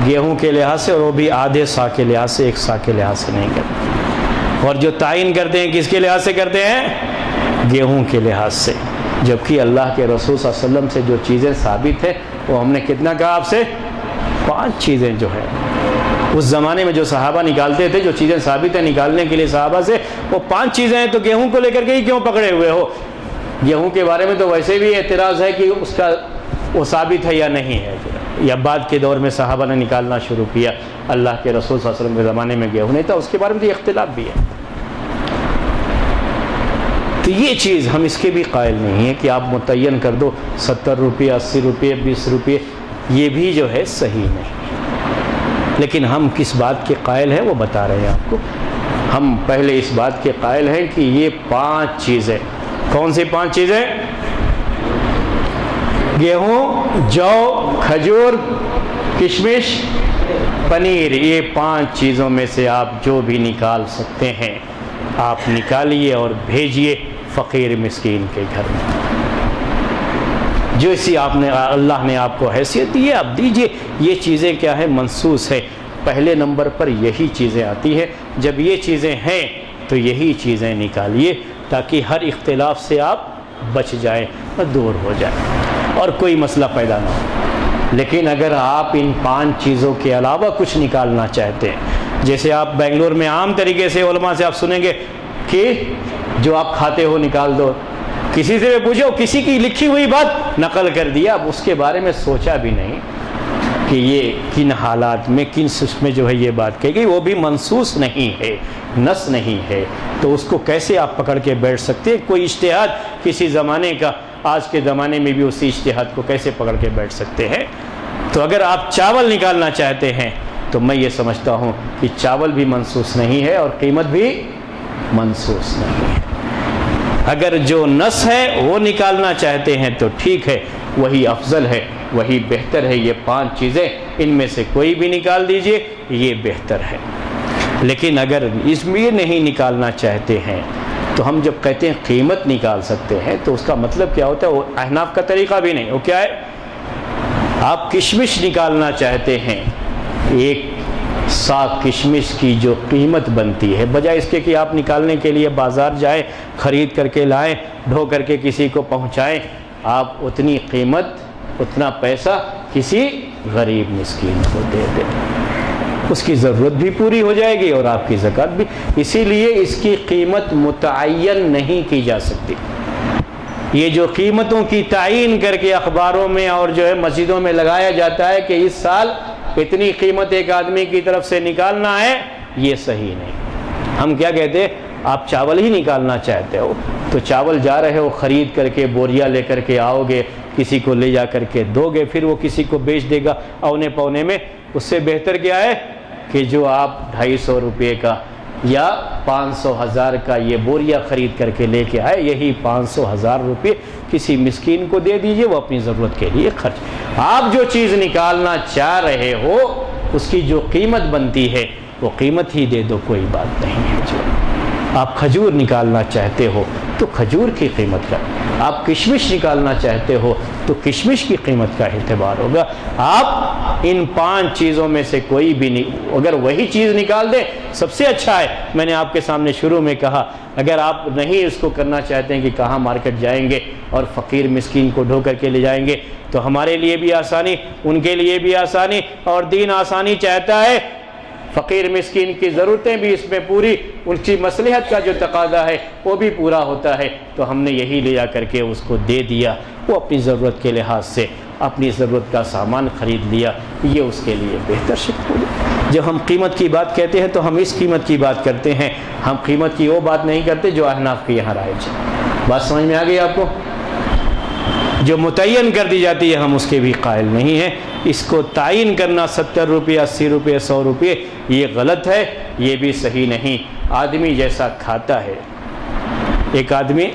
گیہوں کے لحاظ سے، اور وہ بھی آدھے سا کے لحاظ سے، 1 سا کے لحاظ سے نہیں کرتے۔ اور جو تعین کرتے ہیں کس کے لحاظ سے کرتے ہیں؟ گیہوں کے لحاظ سے۔ جبکہ اللہ کے رسول صلی اللہ علیہ وسلم سے جو چیزیں ثابت ہیں وہ ہم نے کتنا کہا آپ سے؟ 5 چیزیں جو ہے اس زمانے میں جو صحابہ نکالتے تھے، جو چیزیں ثابت ہیں نکالنے کے لیے صحابہ سے، وہ 5 چیزیں ہیں۔ تو گیہوں کو لے کر کے ہی کیوں پکڑے ہوئے ہو؟ گیہوں کے بارے میں تو ویسے بھی اعتراض ہے کہ اس کا وہ ثابت ہے یا نہیں ہے، یا بعد کے دور میں صحابہ نے نکالنا شروع کیا۔ اللہ کے رسول صلی اللہ علیہ وسلم کے زمانے میں گیہوں نہیں تھا، اس کے بارے میں تو اختلاف بھی ہے۔ تو یہ چیز ہم اس کے بھی قائل نہیں ہیں کہ آپ متعین کر دو 70 روپے، 80 روپے، 20 روپے، یہ بھی جو ہے صحیح نہیں۔ لیکن ہم کس بات کے قائل ہیں وہ بتا رہے ہیں آپ کو۔ ہم پہلے اس بات کے قائل ہیں کہ یہ 5 چیزیں، کون سی 5 چیزیں؟ گیہوں، جو، کھجور، کشمش، پنیر، یہ 5 چیزوں میں سے آپ جو بھی نکال سکتے ہیں آپ نکالیے اور بھیجیے فقیر مسکین کے گھر میں۔ جو اسی آپ نے، اللہ نے آپ کو حیثیت دی ہے آپ دیجیے۔ یہ چیزیں کیا ہے؟ منصوص ہے، پہلے نمبر پر یہی چیزیں آتی ہیں۔ جب یہ چیزیں ہیں تو یہی چیزیں نکالیے تاکہ ہر اختلاف سے آپ بچ جائیں اور دور ہو جائیں اور کوئی مسئلہ پیدا نہ ہو۔ لیکن اگر آپ ان 5 چیزوں کے علاوہ کچھ نکالنا چاہتے ہیں، جیسے آپ بنگلور میں عام طریقے سے علماء سے آپ سنیں گے کہ جو آپ کھاتے ہو نکال دو، کسی سے بھی پوچھو، کسی کی لکھی ہوئی بات نقل کر دیا، اب اس کے بارے میں سوچا بھی نہیں کہ یہ کن حالات میں، کن اس میں جو ہے یہ بات کہی گئی، وہ بھی منصوص نہیں ہے، نص نہیں ہے، تو اس کو کیسے آپ پکڑ کے بیٹھ سکتے ہیں؟ کوئی اجتہاد کسی زمانے کا آج کے زمانے میں بھی اسی اجتہاد کو کیسے پکڑ کے بیٹھ سکتے ہیں؟ تو اگر آپ چاول نکالنا چاہتے ہیں تو میں یہ سمجھتا ہوں کہ چاول بھی منصوص نہیں ہے اور قیمت بھی منصوص نہیں ہے۔ اگر جو نص ہے وہ نکالنا چاہتے ہیں تو ٹھیک ہے، وہی افضل ہے، وہی بہتر ہے۔ یہ 5 چیزیں ان میں سے کوئی بھی نکال دیجئے، یہ بہتر ہے۔ لیکن اگر اس میں نہیں نکالنا چاہتے ہیں تو ہم جب کہتے ہیں قیمت نکال سکتے ہیں تو اس کا مطلب کیا ہوتا ہے؟ وہ احناف کا طریقہ بھی نہیں، وہ کیا ہے؟ آپ کشمش نکالنا چاہتے ہیں، 1 سا کشمش کی جو قیمت بنتی ہے، بجائے اس کے کہ آپ نکالنے کے لیے بازار جائیں، خرید کر کے لائیں، ڈھو کر کے کسی کو پہنچائیں، آپ اتنی قیمت، اتنا پیسہ کسی غریب مسکین کو دے دیں، اس کی ضرورت بھی پوری ہو جائے گی اور آپ کی زکوٰۃ بھی۔ اسی لیے اس کی قیمت متعین نہیں کی جا سکتی۔ یہ جو قیمتوں کی تعین کر کے اخباروں میں اور جو ہے مسجدوں میں لگایا جاتا ہے کہ اس سال اتنی قیمت ایک آدمی کی طرف سے نکالنا ہے، یہ صحیح نہیں۔ ہم کیا کہتے ہیں؟ آپ چاول ہی نکالنا چاہتے ہو تو چاول جا رہے ہو خرید کر کے، بوریا لے کر کے آؤ گے، کسی کو لے جا کر کے دو گے، پھر وہ کسی کو بیچ دے گا اونے پونے میں، اس سے بہتر کیا ہے کہ جو آپ 250 روپے کا یا 500 1000 کا یہ بوریا خرید کر کے لے کے آئے، یہی 500 1000 روپے کسی مسکین کو دے دیجئے، وہ اپنی ضرورت کے لیے خرچ۔ آپ جو چیز نکالنا چاہ رہے ہو اس کی جو قیمت بنتی ہے وہ قیمت ہی دے دو، کوئی بات نہیں ہے۔ جو آپ کھجور نکالنا چاہتے ہو تو کھجور کی قیمت کا، آپ کشمش نکالنا چاہتے ہو تو کشمش کی قیمت کا اعتبار ہوگا۔ آپ ان 5 چیزوں میں سے کوئی بھی نہیں، اگر وہی چیز نکال دیں سب سے اچھا ہے۔ میں نے آپ کے سامنے شروع میں کہا اگر آپ نہیں اس کو کرنا چاہتے ہیں کہ کہاں مارکیٹ جائیں گے اور فقیر مسکین کو ڈھو کر کے لے جائیں گے، تو ہمارے لیے بھی آسانی، ان کے لیے بھی آسانی، اور دین آسانی چاہتا ہے، فقیر مسکین کی ضرورتیں بھی اس میں پوری، ان کی مصلحت کا جو تقاضا ہے وہ بھی پورا ہوتا ہے، تو ہم نے یہی لے جا کر کے اس کو دے دیا، وہ اپنی ضرورت کے لحاظ سے اپنی ضرورت کا سامان خرید لیا، یہ اس کے لیے بہتر شک ہوگی۔ جب ہم قیمت کی بات کہتے ہیں تو ہم اس قیمت کی بات کرتے ہیں، ہم قیمت کی وہ بات نہیں کرتے جو احناف کے یہاں رائج ہے۔ بات سمجھ میں آ گئی آپ کو؟ جو متعین کر دی جاتی ہے ہم اس کے بھی قائل نہیں ہیں۔ اس کو تعین کرنا 70 روپے 80 روپے 100 روپے یہ غلط ہے، یہ بھی صحیح نہیں۔ آدمی جیسا کھاتا ہے، ایک آدمی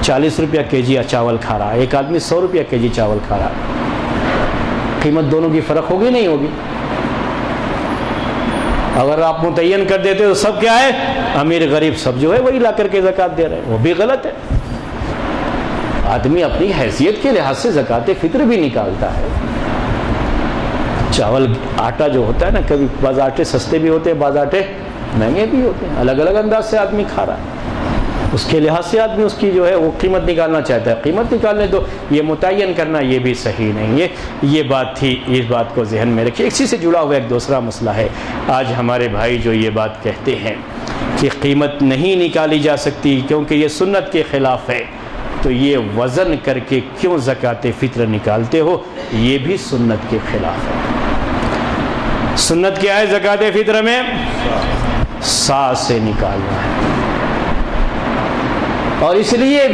40 روپیہ کے جی چاول کھا رہا ہے، ایک آدمی 100 روپیہ کے جی چاول کھا رہا ہے، قیمت دونوں کی فرق ہوگی نہیں ہوگی؟ اگر آپ متعین کر دیتے تو سب کیا ہے، امیر غریب سب جو ہے وہی لا کر کے زکوٰۃ دے رہے ہیں، وہ بھی غلط ہے۔ آدمی اپنی حیثیت کے لحاظ سے زکوٰۃ فطر بھی نکالتا ہے۔ چاول آٹا جو ہوتا ہے نا، کبھی بعض آٹے سستے بھی ہوتے ہیں، بعض آٹے مہنگے بھی ہوتے ہیں، الگ الگ انداز سے آدمی کھا رہا ہے، اس کے لحاظ سے آدمی اس کی جو ہے وہ قیمت نکالنا چاہتا ہے، قیمت نکالنے دو، یہ متعین کرنا یہ بھی صحیح نہیں ہے۔ یہ بات تھی، اس بات کو ذہن میں رکھیے۔ اسی سے جڑا ہوا ایک دوسرا مسئلہ ہے، آج ہمارے بھائی جو یہ بات کہتے ہیں کہ قیمت نہیں نکالی جا سکتی کیونکہ یہ سنت کے خلاف ہے، تو یہ وزن کر کے کیوں زکوٰۃ فطر نکالتے ہو؟ یہ بھی سنت کے خلاف ہے۔ سنت کیا ہے زکوٰۃ فطر میں؟ سا سے نکالنا ہے۔ اور اس لیے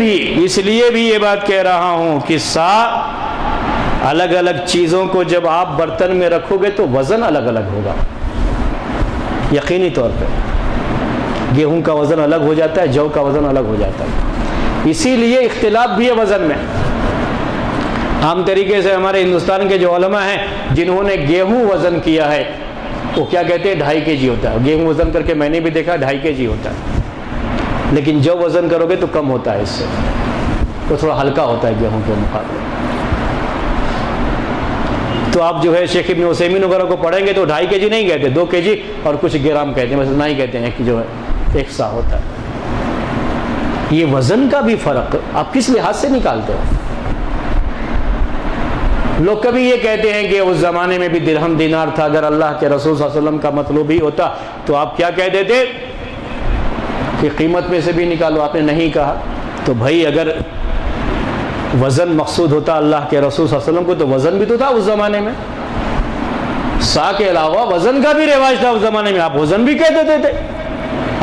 بھی یہ بات کہہ رہا ہوں کہ سا الگ الگ چیزوں کو جب آپ برتن میں رکھو گے تو وزن الگ الگ ہوگا، یقینی طور پہ۔ گیہوں کا وزن الگ ہو جاتا ہے، جو کا وزن الگ ہو جاتا ہے، اسی لیے اختلاف بھی ہے وزن میں۔ عام طریقے سے ہمارے ہندوستان کے جو علماء ہیں جنہوں نے گیہوں وزن کیا ہے وہ کیا کہتے ہیں 2.5 kg ہوتا ہے، گیہوں وزن کر کے میں نے بھی دیکھا 2.5 kg ہوتا ہے، لیکن جو وزن کرو گے تو کم ہوتا ہے، اس سے وہ تھوڑا ہلکا ہوتا ہے گیہوں کے مقابلے۔ تو آپ جو ہے شیخ ابن عثیمین وغیرہ کو پڑھیں گے تو 2.5 kg نہیں کہتے، 2 kg اور کچھ گرام کہتے ہیں، بس اتنا ہی کہتے ہیں کہ جو ہے 1 سا ہوتا ہے۔ یہ وزن کا بھی فرق آپ کس لحاظ سے نکالتے ہو؟ لوگ کبھی یہ کہتے ہیں کہ اس زمانے میں بھی درہم دینار تھا، اگر اللہ کے رسول صلی اللہ علیہ وسلم کا مطلوب ہی ہوتا تو آپ کیا کہہ دیتے کہ قیمت میں سے بھی نکالو؟ آپ نے نہیں کہا۔ تو بھائی اگر وزن مقصود ہوتا اللہ کے رسول صلی اللہ علیہ وسلم کو تو وزن بھی تو تھا اس زمانے میں، سا کے علاوہ وزن کا بھی رواج تھا اس زمانے میں، آپ وزن بھی کہہ دیتے تھے۔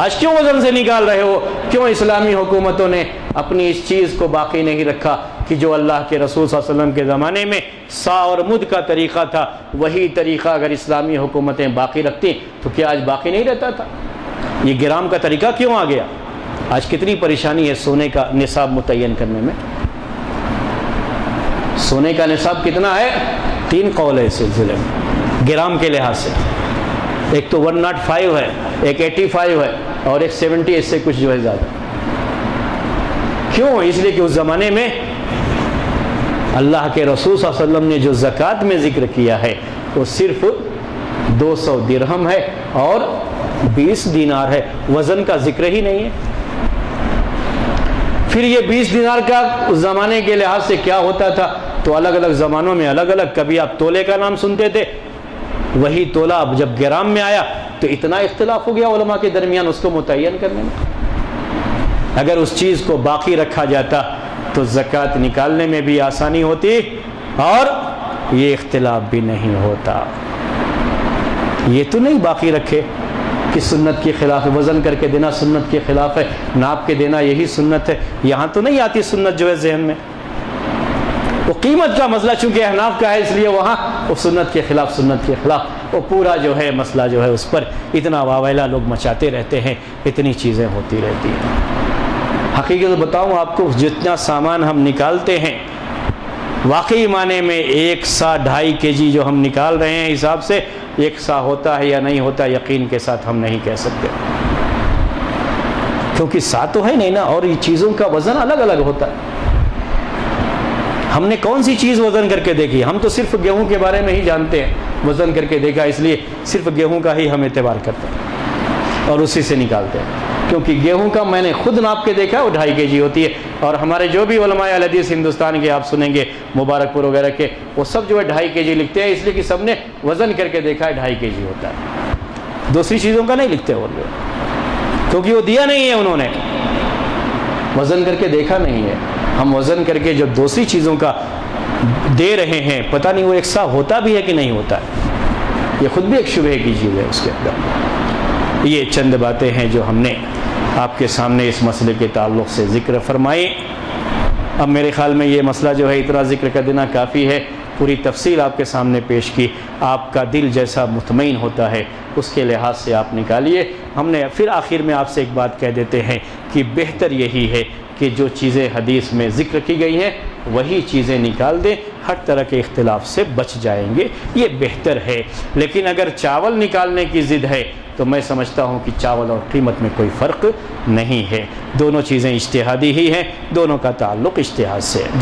آج کیوں وزن سے نکال رہے ہو؟ کیوں اسلامی حکومتوں نے اپنی اس چیز کو باقی نہیں رکھا کہ جو اللہ کے رسول صلی اللہ علیہ وسلم کے زمانے میں سا اور مد کا طریقہ تھا، وہی طریقہ اگر اسلامی حکومتیں باقی رکھتی تو کیا آج باقی نہیں رہتا تھا؟ یہ گرام کا طریقہ کیوں آ گیا؟ آج کتنی پریشانی ہے سونے کا نصاب متعین کرنے میں۔ سونے کا نصاب کتنا ہے؟ 3 قول ہے اس سلسلے میں گرام کے لحاظ سے، ایک تو 105 ہے، ایک 85 ہے اور ایک 70، اس سے کچھ جو ہے زیادہ۔ کیوں؟ اس لیے کہ اس زمانے میں اللہ کے رسول صلی اللہ علیہ وسلم نے جو زکوٰۃ میں ذکر کیا ہے وہ صرف 200 درہم ہے اور 20 دینار ہے، وزن کا ذکر ہی نہیں ہے۔ پھر یہ 20 دینار کا اس زمانے کے لحاظ سے کیا ہوتا تھا؟ تو الگ الگ زمانوں میں الگ الگ، کبھی آپ تولے کا نام سنتے تھے، وہی تولہ اب جب گرام میں آیا تو اتنا اختلاف ہو گیا علماء کے درمیان اس کو متعین کرنے میں۔ اگر اس چیز کو باقی رکھا جاتا تو زکوٰۃ نکالنے میں بھی آسانی ہوتی اور یہ اختلاف بھی نہیں ہوتا۔ یہ تو نہیں باقی رکھے کہ سنت کے خلاف ہے، وزن کر کے دینا سنت کے خلاف ہے، ناپ کے دینا یہی سنت ہے، یہاں تو نہیں آتی سنت جو ہے ذہن میں۔ وہ قیمت کا مسئلہ چونکہ احناف کا ہے اس لیے وہاں وہ سنت کے خلاف وہ پورا جو ہے مسئلہ جو ہے اس پر اتنا واویلا لوگ مچاتے رہتے ہیں، اتنی چیزیں ہوتی رہتی ہیں۔ حقیقت بتاؤں آپ کو، جتنا سامان ہم نکالتے ہیں واقعی معنی میں 1 سا 2.5 kg جو ہم نکال رہے ہیں حساب سے 1 سا ہوتا ہے یا نہیں ہوتا، یقین کے ساتھ ہم نہیں کہہ سکتے، کیونکہ سا تو ہے نہیں نا، اور یہ چیزوں کا وزن الگ الگ ہوتا ہے۔ ہم نے کون سی چیز وزن کر کے دیکھی؟ ہم تو صرف گیہوں کے بارے میں ہی جانتے ہیں، وزن کر کے دیکھا، اس لیے صرف گیہوں کا ہی ہم اعتبار کرتے ہیں اور اسی سے نکالتے ہیں، کیونکہ گیہوں کا میں نے خود ناپ کے دیکھا وہ 2.5 kg ہوتی ہے، اور ہمارے جو بھی علماء الحدیث ہندوستان کے آپ سنیں گے مبارک پور وغیرہ کے، وہ سب جو ہے 2.5 kg لکھتے ہیں، اس لیے کہ سب نے وزن کر کے دیکھا ہے 2.5 kg ہوتا ہے، دوسری چیزوں کا نہیں لکھتے وہ لوگ، کیونکہ وہ دیا نہیں ہے، انہوں نے وزن کر کے دیکھا نہیں ہے۔ ہم وزن کر کے جو دوسری چیزوں کا دے رہے ہیں، پتہ نہیں وہ 1 سا ہوتا بھی ہے کہ نہیں ہوتا ہے، یہ خود بھی ایک شبہے کی چیز ہے اس کے اندر۔ یہ چند باتیں ہیں جو ہم نے آپ کے سامنے اس مسئلے کے تعلق سے ذکر فرمائی۔ اب میرے خیال میں یہ مسئلہ جو ہے اتنا ذکر کر دینا کافی ہے، پوری تفصیل آپ کے سامنے پیش کی، آپ کا دل جیسا مطمئن ہوتا ہے اس کے لحاظ سے آپ نکالیے۔ ہم نے پھر آخر میں آپ سے ایک بات کہہ دیتے ہیں کہ بہتر یہی ہے کہ جو چیزیں حدیث میں ذکر کی گئی ہیں وہی چیزیں نکال دیں، ہر طرح کے اختلاف سے بچ جائیں گے، یہ بہتر ہے۔ لیکن اگر چاول نکالنے کی ضد ہے تو میں سمجھتا ہوں کہ چاول اور قیمت میں کوئی فرق نہیں ہے، دونوں چیزیں اجتہادی ہی ہیں، دونوں کا تعلق اجتہاد سے ہے۔